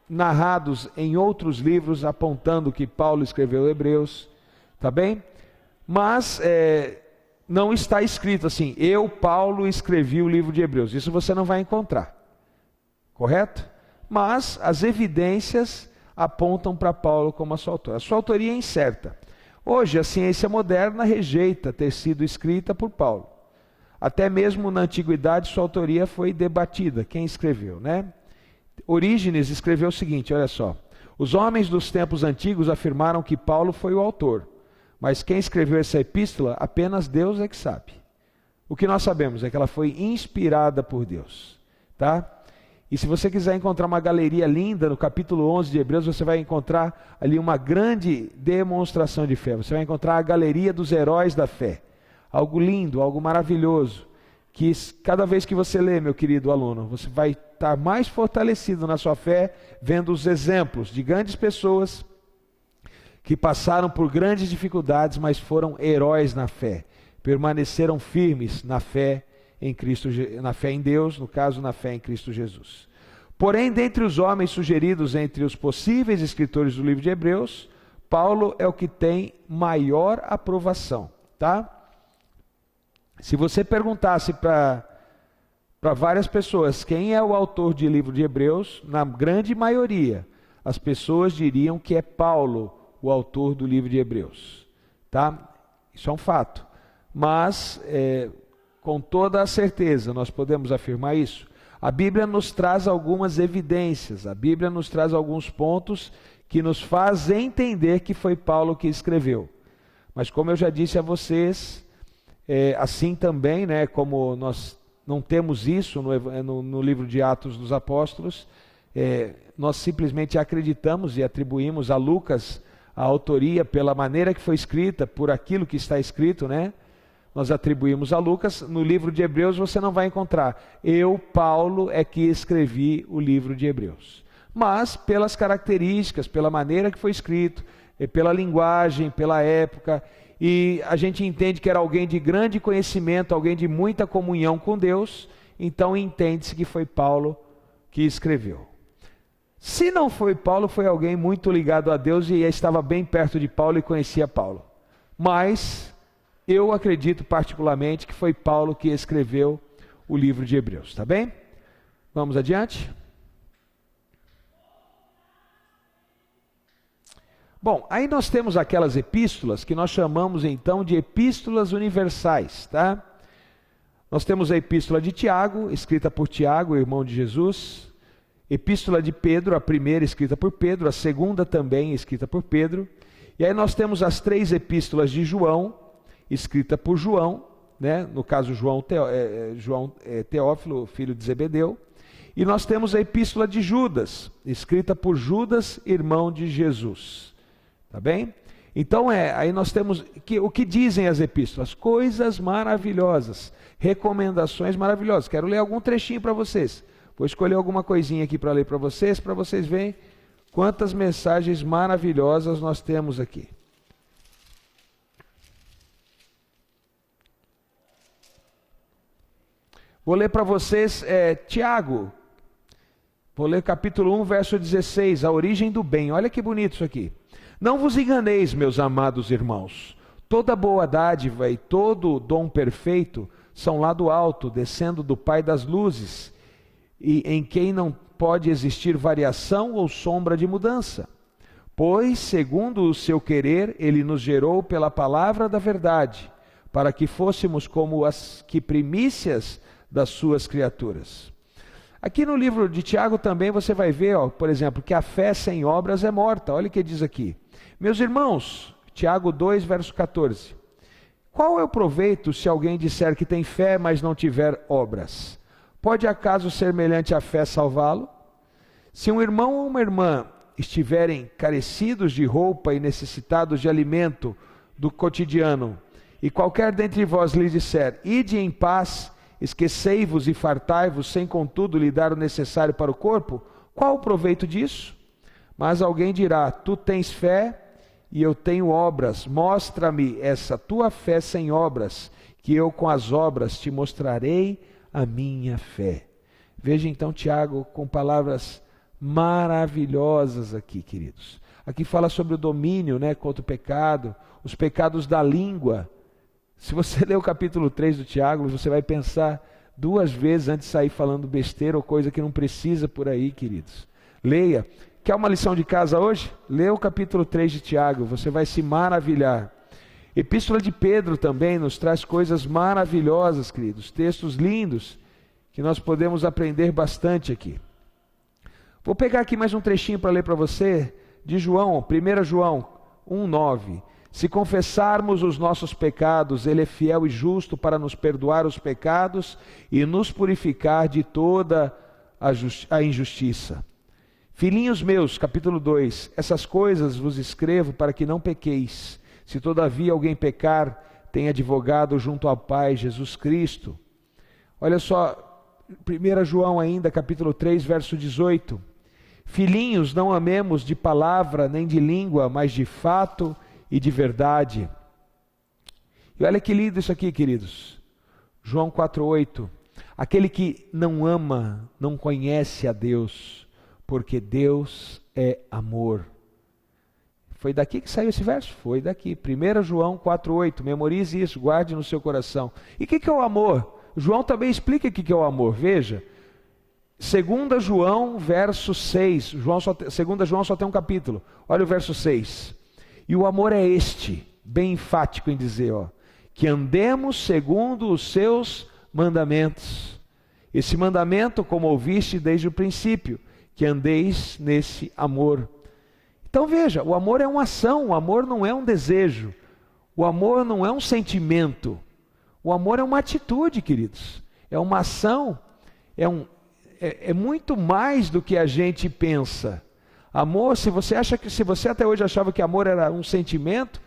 narrados em outros livros, apontando que Paulo escreveu Hebreus, tá bem? Mas não está escrito assim, eu, Paulo, escrevi o livro de Hebreus. Isso você não vai encontrar, correto? Mas as evidências apontam para Paulo como a sua autoria. A sua autoria é incerta. Hoje a ciência moderna rejeita ter sido escrita por Paulo. Até mesmo na antiguidade sua autoria foi debatida. Quem escreveu, né? Orígenes escreveu o seguinte, olha só: os homens dos tempos antigos afirmaram que Paulo foi o autor, mas quem escreveu essa epístola, apenas Deus é que sabe. O que nós sabemos é que ela foi inspirada por Deus, tá? E se você quiser encontrar uma galeria linda, no capítulo 11 de Hebreus, você vai encontrar ali uma grande demonstração de fé. Você vai encontrar a galeria dos heróis da fé. Algo lindo, algo maravilhoso, que cada vez que você lê, meu querido aluno, você vai estar mais fortalecido na sua fé, vendo os exemplos de grandes pessoas que passaram por grandes dificuldades, mas foram heróis na fé, permaneceram firmes na fé em Cristo, na fé em Deus, no caso, na fé em Cristo Jesus. Porém, dentre os homens sugeridos entre os possíveis escritores do livro de Hebreus, Paulo é o que tem maior aprovação, tá? Se você perguntasse para para várias pessoas. Quem é o autor do livro de Hebreus? Na grande maioria, as pessoas diriam que é Paulo, o autor do livro de Hebreus. Tá? Isso é um fato. Mas, com toda a certeza, nós podemos afirmar isso. A Bíblia nos traz algumas evidências, a Bíblia nos traz alguns pontos que nos faz entender que foi Paulo que escreveu. Mas como eu já disse a vocês, assim também, né, como nós não temos isso no livro de Atos dos Apóstolos, nós simplesmente acreditamos e atribuímos a Lucas a autoria pela maneira que foi escrita, por aquilo que está escrito, né? Nós atribuímos a Lucas. No livro de Hebreus você não vai encontrar. Eu, Paulo, é que escrevi o livro de Hebreus. Mas pelas características, pela maneira que foi escrito, pela linguagem, pela época, e a gente entende que era alguém de grande conhecimento, alguém de muita comunhão com Deus, então entende-se que foi Paulo que escreveu. Se não foi Paulo, foi alguém muito ligado a Deus e estava bem perto de Paulo e conhecia Paulo. Mas eu acredito particularmente que foi Paulo que escreveu o livro de Hebreus, tá bem? Vamos adiante? Bom, aí nós temos aquelas epístolas que nós chamamos então de epístolas universais, tá? Nós temos a epístola de Tiago, escrita por Tiago, irmão de Jesus. Epístola de Pedro, a primeira escrita por Pedro, a segunda também escrita por Pedro. E aí nós temos as 3 epístolas de João, escrita por João, né? No caso João Teófilo, filho de Zebedeu. E nós temos a epístola de Judas, escrita por Judas, irmão de Jesus. Tá bem? Então aí nós temos o que dizem as epístolas? Coisas maravilhosas, recomendações maravilhosas. Quero ler algum trechinho para vocês. Vou escolher alguma coisinha aqui para ler para vocês verem quantas mensagens maravilhosas nós temos aqui. Vou ler para vocês Tiago. Vou ler capítulo 1, verso 16, a origem do bem. Olha que bonito isso aqui. Não vos enganeis, meus amados irmãos. Toda boa dádiva e todo dom perfeito são lá do alto, descendo do Pai das luzes, e em quem não pode existir variação ou sombra de mudança. Pois, segundo o seu querer, ele nos gerou pela palavra da verdade, para que fôssemos como as que primícias das suas criaturas. Aqui no livro de Tiago também você vai ver, por exemplo, que a fé sem obras é morta. Olha o que diz aqui. Meus irmãos, Tiago 2, verso 14. Qual é o proveito se alguém disser que tem fé, mas não tiver obras? Pode acaso semelhante à fé salvá-lo? Se um irmão ou uma irmã estiverem carecidos de roupa e necessitados de alimento do cotidiano, e qualquer dentre vós lhe disser, ide em paz, esquecei-vos e fartai-vos, sem contudo lhe dar o necessário para o corpo, qual o proveito disso? Mas alguém dirá, tu tens fé e eu tenho obras, mostra-me essa tua fé sem obras, que eu com as obras te mostrarei a minha fé. Veja então Tiago com palavras maravilhosas aqui, queridos. Aqui fala sobre o domínio, contra o pecado, os pecados da língua. Se você ler o capítulo 3 do Tiago, você vai pensar 2 vezes antes de sair falando besteira ou coisa que não precisa por aí, queridos. Leia. Quer uma lição de casa hoje? Lê o capítulo 3 de Tiago, você vai se maravilhar. Epístola de Pedro também nos traz coisas maravilhosas, queridos. Textos lindos que nós podemos aprender bastante aqui. Vou pegar aqui mais um trechinho para ler para você, de João, 1 João 1,9. Se confessarmos os nossos pecados, Ele é fiel e justo para nos perdoar os pecados e nos purificar de toda a injustiça. Filhinhos meus, capítulo 2, essas coisas vos escrevo para que não pequeis. Se todavia alguém pecar, tem advogado junto ao Pai, Jesus Cristo. Olha só, 1 João ainda, capítulo 3, verso 18. Filhinhos, não amemos de palavra nem de língua, mas de fato e de verdade. E olha que lindo isso aqui, queridos. João 4,8. Aquele que não ama, não conhece a Deus, porque Deus é amor. Foi daqui que saiu esse verso? Foi daqui. 1 João 4,8. Memorize isso, guarde no seu coração. E o que é o amor? João também explica o que é o amor. Veja, 2 João, verso 6. 2 João só tem um capítulo. Olha o verso 6. E o amor é este, bem enfático em dizer, que andemos segundo os seus mandamentos. Esse mandamento, como ouviste desde o princípio, que andeis nesse amor. Então veja, o amor é uma ação, o amor não é um desejo, o amor não é um sentimento, o amor é uma atitude, queridos, é uma ação, é muito mais do que a gente pensa. Amor, se você até hoje achava que amor era um sentimento,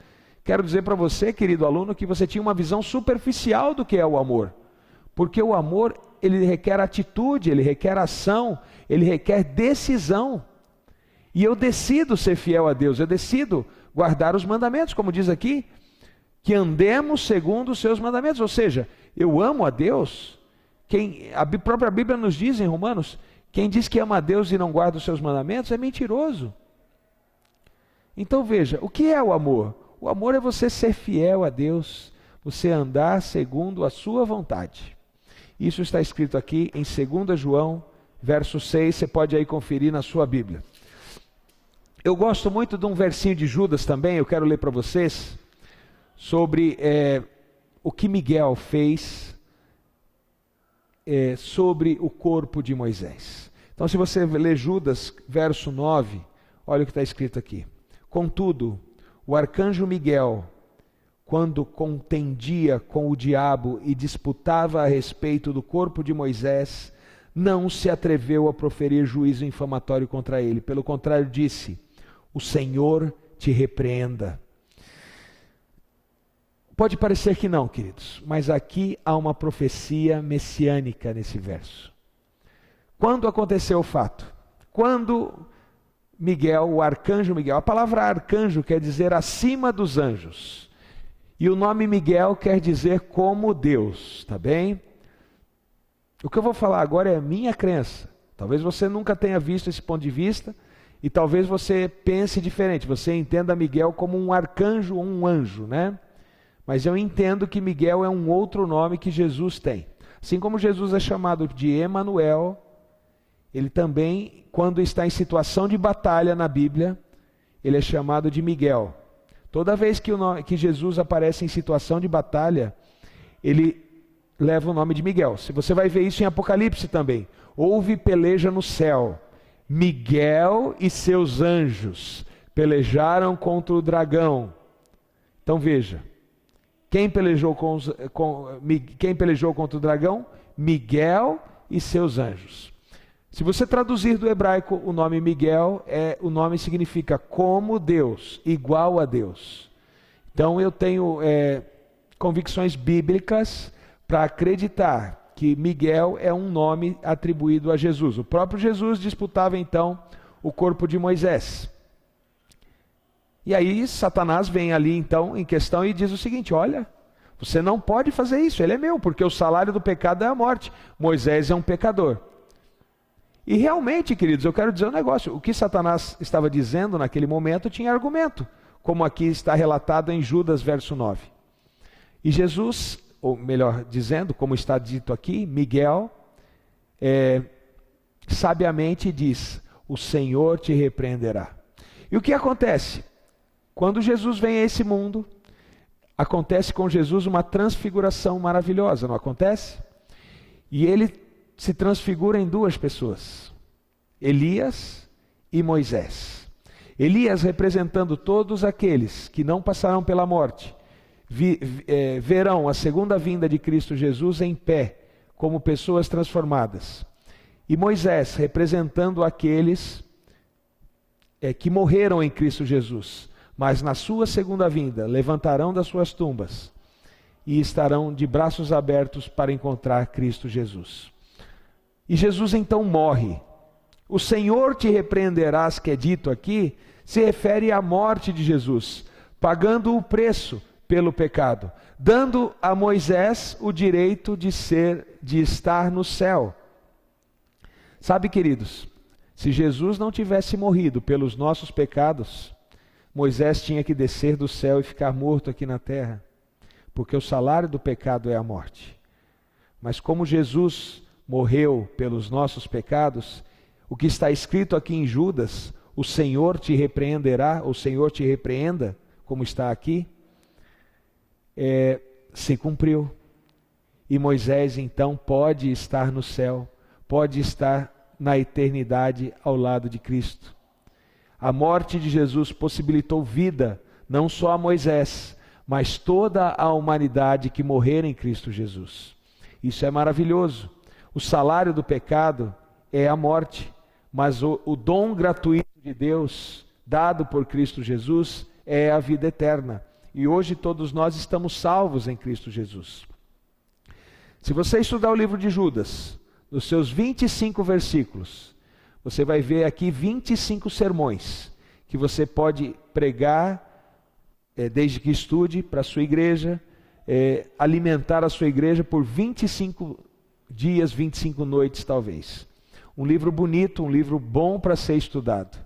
quero dizer para você, querido aluno, que você tinha uma visão superficial do que é o amor, porque o amor, ele requer atitude, ele requer ação, ele requer decisão. E eu decido ser fiel a Deus, eu decido guardar os mandamentos, como diz aqui, que andemos segundo os seus mandamentos. Ou seja, eu amo a Deus. A própria Bíblia nos diz em Romanos, quem diz que ama a Deus e não guarda os seus mandamentos é mentiroso. Então veja, o que é o amor? O amor é você ser fiel a Deus, você andar segundo a sua vontade. Isso está escrito aqui em 2 João, verso 6, você pode aí conferir na sua Bíblia. Eu gosto muito de um versinho de Judas também, eu quero ler para vocês, sobre o que Miguel fez sobre o corpo de Moisés. Então, se você ler Judas, verso 9, olha o que está escrito aqui. Contudo, o arcanjo Miguel, quando contendia com o diabo e disputava a respeito do corpo de Moisés, não se atreveu a proferir juízo infamatório contra ele. Pelo contrário, disse: o Senhor te repreenda. Pode parecer que não, queridos, mas aqui há uma profecia messiânica nesse verso. Quando aconteceu o fato? Quando Miguel, o arcanjo Miguel, a palavra arcanjo quer dizer acima dos anjos, e o nome Miguel quer dizer como Deus, tá bem? O que eu vou falar agora é a minha crença. Talvez você nunca tenha visto esse ponto de vista, e talvez você pense diferente, você entenda Miguel como um arcanjo ou um anjo, né? Mas eu entendo que Miguel é um outro nome que Jesus tem. Assim como Jesus é chamado de Emanuel, ele também, quando está em situação de batalha na Bíblia, ele é chamado de Miguel. Toda vez que Jesus aparece em situação de batalha, ele leva o nome de Miguel. Se você vai ver isso em Apocalipse também. Houve peleja no céu. Miguel e seus anjos pelejaram contra o dragão. Então veja, quem pelejou contra o dragão? Miguel e seus anjos. Se você traduzir do hebraico o nome Miguel, o nome significa como Deus, igual a Deus. Então eu tenho convicções bíblicas para acreditar que Miguel é um nome atribuído a Jesus. O próprio Jesus disputava então o corpo de Moisés. E aí Satanás vem ali então em questão e diz o seguinte: olha, você não pode fazer isso, ele é meu, porque o salário do pecado é a morte. Moisés é um pecador. E realmente, queridos, eu quero dizer um negócio, o que Satanás estava dizendo naquele momento tinha argumento, como aqui está relatado em Judas, verso 9. E Jesus, ou melhor dizendo, como está dito aqui, Miguel, sabiamente diz: o Senhor te repreenderá. E o que acontece? Quando Jesus vem a esse mundo, acontece com Jesus uma transfiguração maravilhosa, não acontece? E ele se transfigura em duas pessoas, Elias e Moisés. Elias representando todos aqueles que não passarão pela morte, verão a segunda vinda de Cristo Jesus em pé, como pessoas transformadas. E Moisés representando aqueles que morreram em Cristo Jesus, mas na sua segunda vinda levantarão das suas tumbas e estarão de braços abertos para encontrar Cristo Jesus. E Jesus então morre. O Senhor te repreenderás, que é dito aqui, se refere à morte de Jesus, pagando o preço pelo pecado, dando a Moisés o direito de estar no céu. Sabe, queridos, se Jesus não tivesse morrido pelos nossos pecados, Moisés tinha que descer do céu e ficar morto aqui na terra, porque o salário do pecado é a morte. mas como Jesus morreu pelos nossos pecados, o que está escrito aqui em Judas, o Senhor te repreenderá, o Senhor te repreenda, como está aqui, se cumpriu. E Moisés então pode estar no céu, pode estar na eternidade ao lado de Cristo. A morte de Jesus possibilitou vida, não só a Moisés, mas toda a humanidade que morrer em Cristo Jesus. Isso é maravilhoso. O salário do pecado é a morte, mas o dom gratuito de Deus, dado por Cristo Jesus, é a vida eterna. E hoje todos nós estamos salvos em Cristo Jesus. Se você estudar o livro de Judas, nos seus 25 versículos, você vai ver aqui 25 sermões que você pode pregar, desde que estude, para a sua igreja, alimentar a sua igreja por 25 dias, 25 noites talvez. Um livro bonito, um livro bom para ser estudado.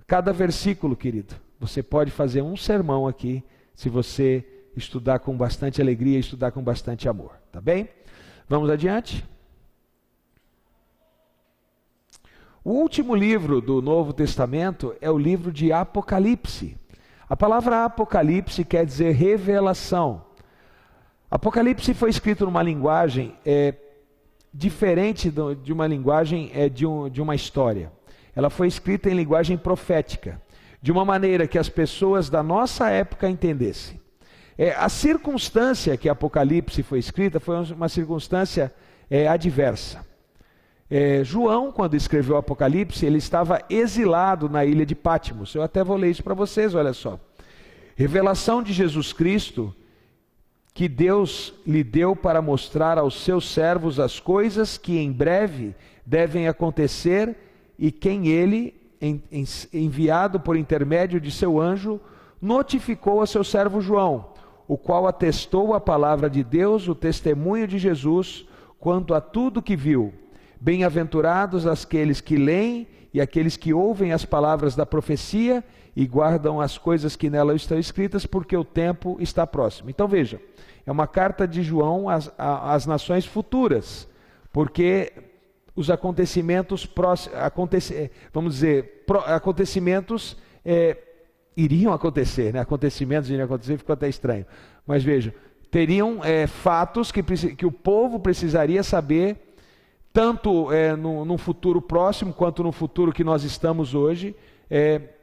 Cada versículo, querido, você pode fazer um sermão aqui, se você estudar com bastante alegria, estudar com bastante amor, tá bem? Vamos adiante? O último livro do Novo Testamento é o livro de Apocalipse. A palavra Apocalipse quer dizer revelação. Apocalipse foi escrito numa linguagem diferente de uma linguagem de uma história. Ela foi escrita em linguagem profética, de uma maneira que as pessoas da nossa época entendessem. A circunstância que Apocalipse foi escrita foi uma circunstância adversa. João, quando escreveu Apocalipse, ele estava exilado na ilha de Patmos. Eu até vou ler isso para vocês, olha só. Revelação de Jesus Cristo, que Deus lhe deu para mostrar aos seus servos as coisas que em breve devem acontecer, e quem ele, enviado por intermédio de seu anjo, notificou a seu servo João, o qual atestou a palavra de Deus, o testemunho de Jesus, quanto a tudo que viu. Bem-aventurados aqueles que leem e aqueles que ouvem as palavras da profecia e guardam as coisas que nela estão escritas, porque o tempo está próximo. Então veja, é uma carta de João às nações futuras, porque os acontecimentos acontecimentos iriam acontecer, né? Acontecimentos iriam acontecer, ficou até estranho. Mas veja, teriam fatos que o povo precisaria saber, tanto no futuro próximo, quanto no futuro que nós estamos hoje,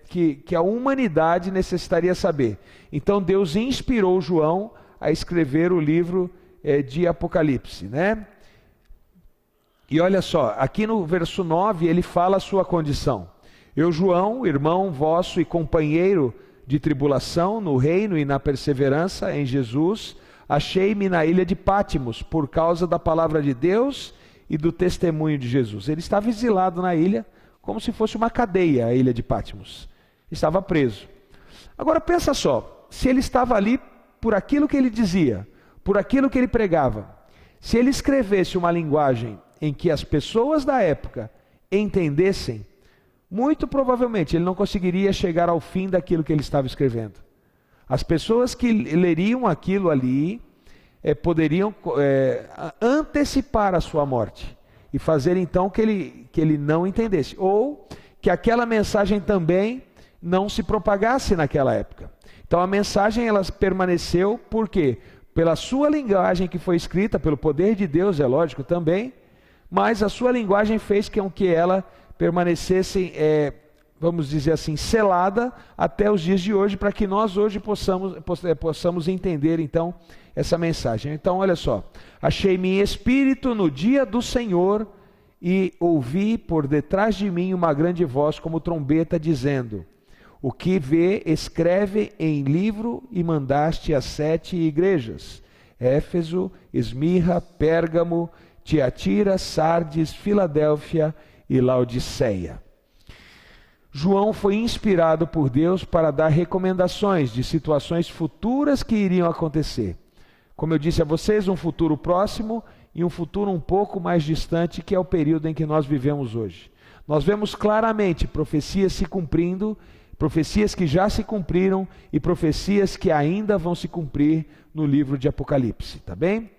que a humanidade necessitaria saber. Então Deus inspirou João a escrever o livro de Apocalipse, né? E olha só, aqui no verso 9 ele fala a sua condição. Eu, João, irmão vosso e companheiro de tribulação no reino e na perseverança em Jesus, achei-me na ilha de Patmos por causa da palavra de Deus e do testemunho de Jesus. Ele estava exilado na ilha, como se fosse uma cadeia, a ilha de Patmos. Estava preso. Agora pensa só, se ele estava ali por aquilo que ele dizia, por aquilo que ele pregava, se ele escrevesse uma linguagem em que as pessoas da época entendessem, muito provavelmente ele não conseguiria chegar ao fim daquilo que ele estava escrevendo. As pessoas que leriam aquilo ali poderiam antecipar a sua morte e fazer então que ele não entendesse, ou que aquela mensagem também não se propagasse naquela época. Então a mensagem ela permaneceu, por quê? Pela sua linguagem que foi escrita, pelo poder de Deus, é lógico também, mas a sua linguagem fez com que ela permanecesse, vamos dizer assim, selada até os dias de hoje, para que nós hoje possamos entender então essa mensagem. Então olha só, achei-me em espírito no dia do Senhor e ouvi por detrás de mim uma grande voz como trombeta dizendo: o que vê, escreve em livro e mandaste às 7 igrejas: Éfeso, Esmirna, Pérgamo, Tiatira, Sardes, Filadélfia e Laodiceia. João foi inspirado por Deus para dar recomendações de situações futuras que iriam acontecer. Como eu disse a vocês, um futuro próximo e um futuro um pouco mais distante, que é o período em que nós vivemos hoje. Nós vemos claramente profecias se cumprindo, profecias que já se cumpriram e profecias que ainda vão se cumprir no livro de Apocalipse, tá bem?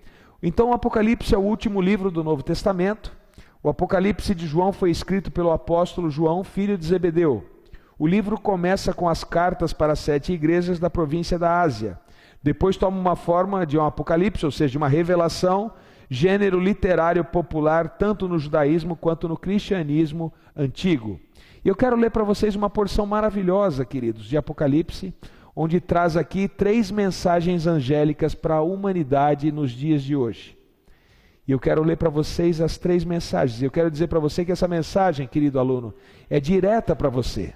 Então o Apocalipse é o último livro do Novo Testamento. O Apocalipse de João foi escrito pelo apóstolo João, filho de Zebedeu. O livro começa com as cartas para 7 igrejas da província da Ásia. Depois toma uma forma de um apocalipse, ou seja, de uma revelação, gênero literário popular tanto no judaísmo quanto no cristianismo antigo. E eu quero ler para vocês uma porção maravilhosa, queridos, de Apocalipse, onde traz aqui 3 mensagens angélicas para a humanidade nos dias de hoje. E eu quero ler para vocês as 3 mensagens. Eu quero dizer para você que essa mensagem, querido aluno, é direta para você.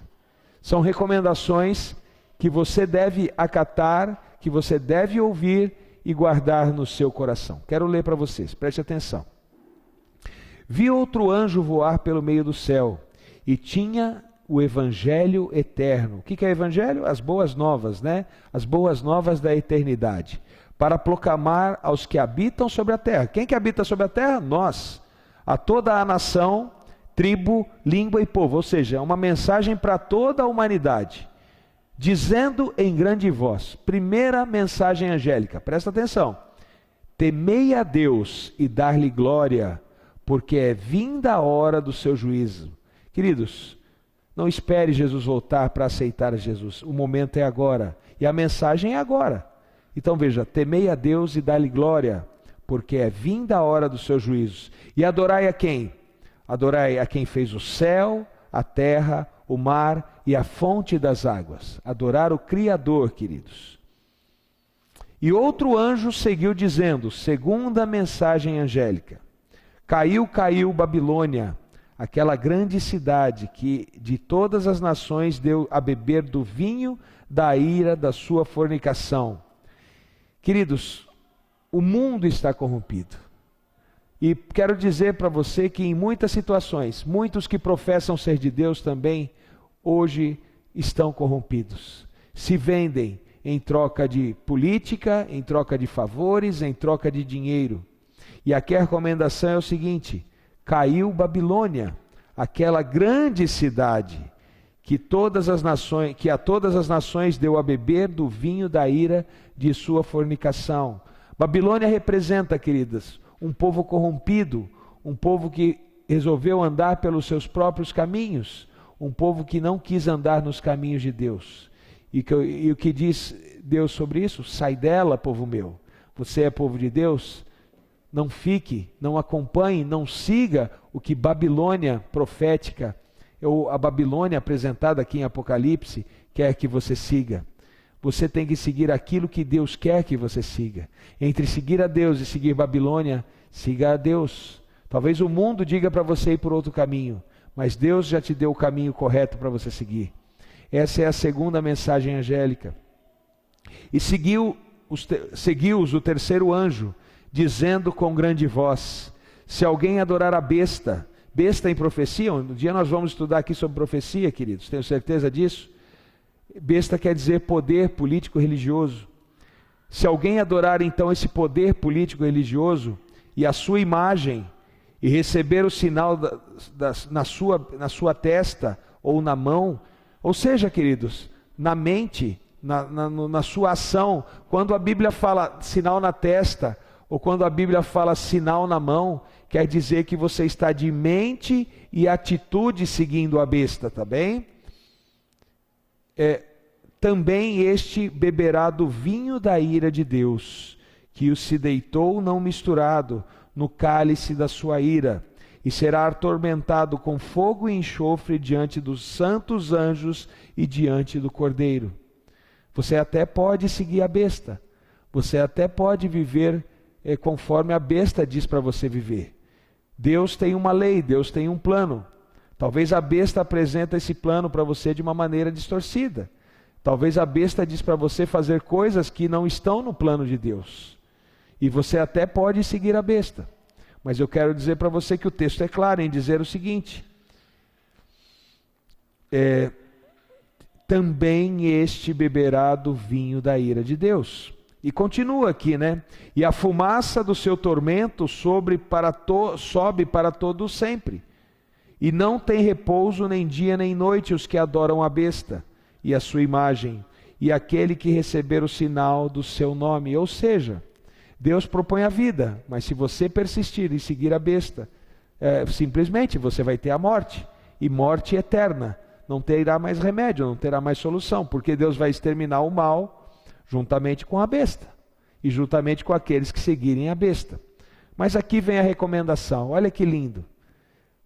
São recomendações que você deve acatar, que você deve ouvir e guardar no seu coração. Quero ler para vocês, preste atenção. Vi outro anjo voar pelo meio do céu, e tinha o evangelho eterno. O que é evangelho? As boas novas, né? As boas novas da eternidade. Para proclamar aos que habitam sobre a terra. Quem que habita sobre a terra? Nós. A toda a nação, tribo, língua e povo. Ou seja, uma mensagem para toda a humanidade. Dizendo em grande voz, primeira mensagem angélica, presta atenção. Temei a Deus e dar-lhe glória, porque é vinda a hora do seu juízo. Queridos, não espere Jesus voltar para aceitar Jesus. O momento é agora. E a mensagem é agora. Então veja, temei a Deus e dai-lhe glória, porque é vinda a hora dos seus juízos. E adorai a quem? Adorai a quem fez o céu, a terra, o mar e a fonte das águas. Adorar o Criador, queridos. E outro anjo seguiu dizendo, segunda mensagem angélica. Caiu, caiu Babilônia, aquela grande cidade que de todas as nações deu a beber do vinho da ira da sua fornicação. Queridos, o mundo está corrompido. E quero dizer para você que em muitas situações, muitos que professam ser de Deus também, hoje estão corrompidos. Se vendem em troca de política, em troca de favores, em troca de dinheiro. E aqui a recomendação é o seguinte: caiu Babilônia, aquela grande cidade que a todas as nações deu a beber do vinho da ira de sua fornicação. Babilônia representa, queridas, um povo corrompido, um povo que resolveu andar pelos seus próprios caminhos, um povo que não quis andar nos caminhos de Deus. E o que diz Deus sobre isso? Sai dela, povo meu. Você é povo de Deus? Não fique, não acompanhe, não siga o que Babilônia profética, ou a Babilônia apresentada aqui em Apocalipse, quer que você siga. Você tem que seguir aquilo que Deus quer que você siga. Entre seguir a Deus e seguir Babilônia, siga a Deus. Talvez o mundo diga para você ir por outro caminho, mas Deus já te deu o caminho correto para você seguir. Essa é a segunda mensagem angélica. E seguiu-os o terceiro anjo, dizendo com grande voz, se alguém adorar a besta em profecia, um dia nós vamos estudar aqui sobre profecia, queridos, tenho certeza disso. Besta quer dizer poder político religioso. Se alguém adorar então esse poder político religioso e a sua imagem, e receber o sinal na sua testa ou na mão, ou seja, queridos, na mente, na sua ação, quando a Bíblia fala sinal na testa, ou quando a Bíblia fala sinal na mão, quer dizer que você está de mente e atitude seguindo a besta, tá bem? Também este beberá do vinho da ira de Deus, que o se deitou não misturado no cálice da sua ira, e será atormentado com fogo e enxofre diante dos santos anjos e diante do Cordeiro. Você até pode seguir a besta, você até pode viver conforme a besta diz para você viver. Deus tem uma lei, Deus tem um plano. Talvez a besta apresenta esse plano para você de uma maneira distorcida. Talvez a besta diz para você fazer coisas que não estão no plano de Deus. E você até pode seguir a besta. Mas eu quero dizer para você que o texto é claro em dizer o seguinte: também este beberá do vinho da ira de Deus. E continua aqui, né? E a fumaça do seu tormento sobe para todo sempre. E não tem repouso nem dia nem noite os que adoram a besta e a sua imagem, e aquele que receber o sinal do seu nome. Ou seja, Deus propõe a vida, mas se você persistir e seguir a besta, simplesmente você vai ter a morte, e morte eterna. Não terá mais remédio, não terá mais solução, porque Deus vai exterminar o mal juntamente com a besta, e juntamente com aqueles que seguirem a besta. Mas aqui vem a recomendação, olha que lindo.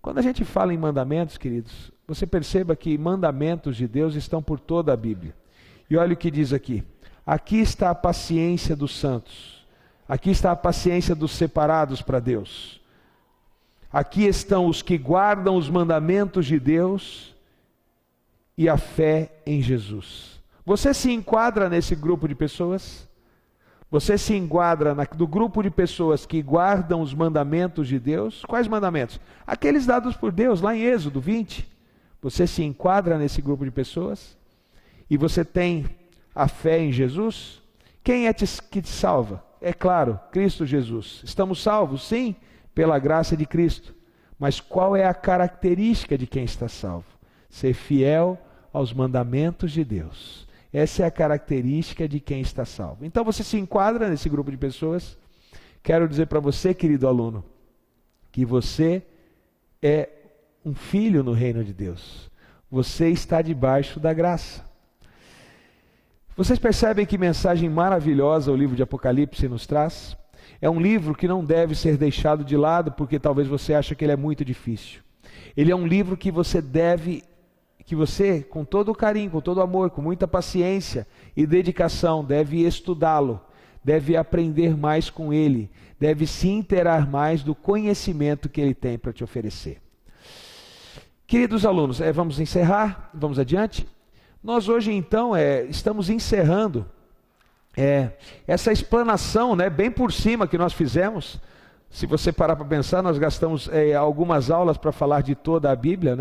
Quando a gente fala em mandamentos, queridos, você perceba que mandamentos de Deus estão por toda a Bíblia. E olha o que diz aqui. Aqui está a paciência dos santos. Aqui está a paciência dos separados para Deus. Aqui estão os que guardam os mandamentos de Deus e a fé em Jesus. Você se enquadra nesse grupo de pessoas? Você se enquadra no grupo de pessoas que guardam os mandamentos de Deus? Quais mandamentos? Aqueles dados por Deus, lá em Êxodo 20. Você se enquadra nesse grupo de pessoas? E você tem a fé em Jesus? Quem é que te salva? É claro, Cristo Jesus. Estamos salvos, sim, pela graça de Cristo. Mas qual é a característica de quem está salvo? Ser fiel aos mandamentos de Deus. Essa é a característica de quem está salvo. Então você se enquadra nesse grupo de pessoas? Quero dizer para você, querido aluno, que você é um filho no reino de Deus. Você está debaixo da graça. Vocês percebem que mensagem maravilhosa o livro de Apocalipse nos traz? É um livro que não deve ser deixado de lado, porque talvez você ache que ele é muito difícil. Ele é um livro que você, com todo carinho, com todo amor, com muita paciência e dedicação, deve estudá-lo, deve aprender mais com ele, deve se inteirar mais do conhecimento que ele tem para te oferecer. Queridos alunos, vamos encerrar, vamos adiante. Nós hoje então estamos encerrando essa explanação, bem por cima que nós fizemos. Se você parar para pensar, nós gastamos algumas aulas para falar de toda a Bíblia,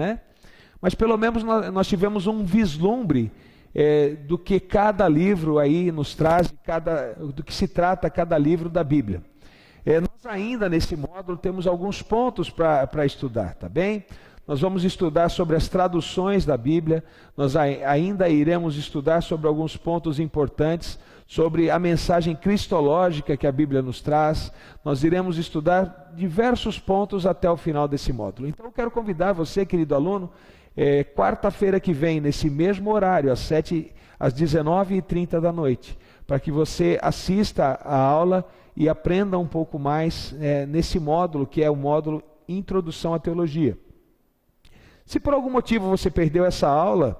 mas pelo menos nós tivemos um vislumbre do que cada livro aí nos traz, do que se trata cada livro da Bíblia. Nós ainda nesse módulo temos alguns pontos para estudar, tá bem? Nós vamos estudar sobre as traduções da Bíblia, nós ainda iremos estudar sobre alguns pontos importantes, sobre a mensagem cristológica que a Bíblia nos traz, nós iremos estudar diversos pontos até o final desse módulo. Então eu quero convidar você, querido aluno, quarta-feira que vem, nesse mesmo horário, às 19h30 da noite, para que você assista a aula e aprenda um pouco mais nesse módulo, que é o módulo Introdução à Teologia. Se por algum motivo você perdeu essa aula,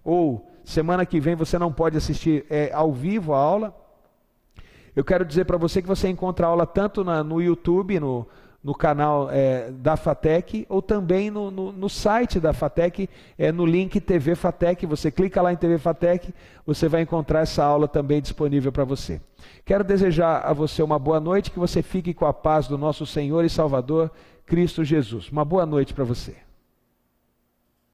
ou semana que vem você não pode assistir ao vivo a aula, eu quero dizer para você que você encontra a aula tanto no YouTube, no canal da FATEC, ou também no site da FATEC, no link TV FATEC. Você clica lá em TV FATEC, você vai encontrar essa aula também disponível para você. Quero desejar a você uma boa noite, que você fique com a paz do nosso Senhor e Salvador, Cristo Jesus. Uma boa noite para você.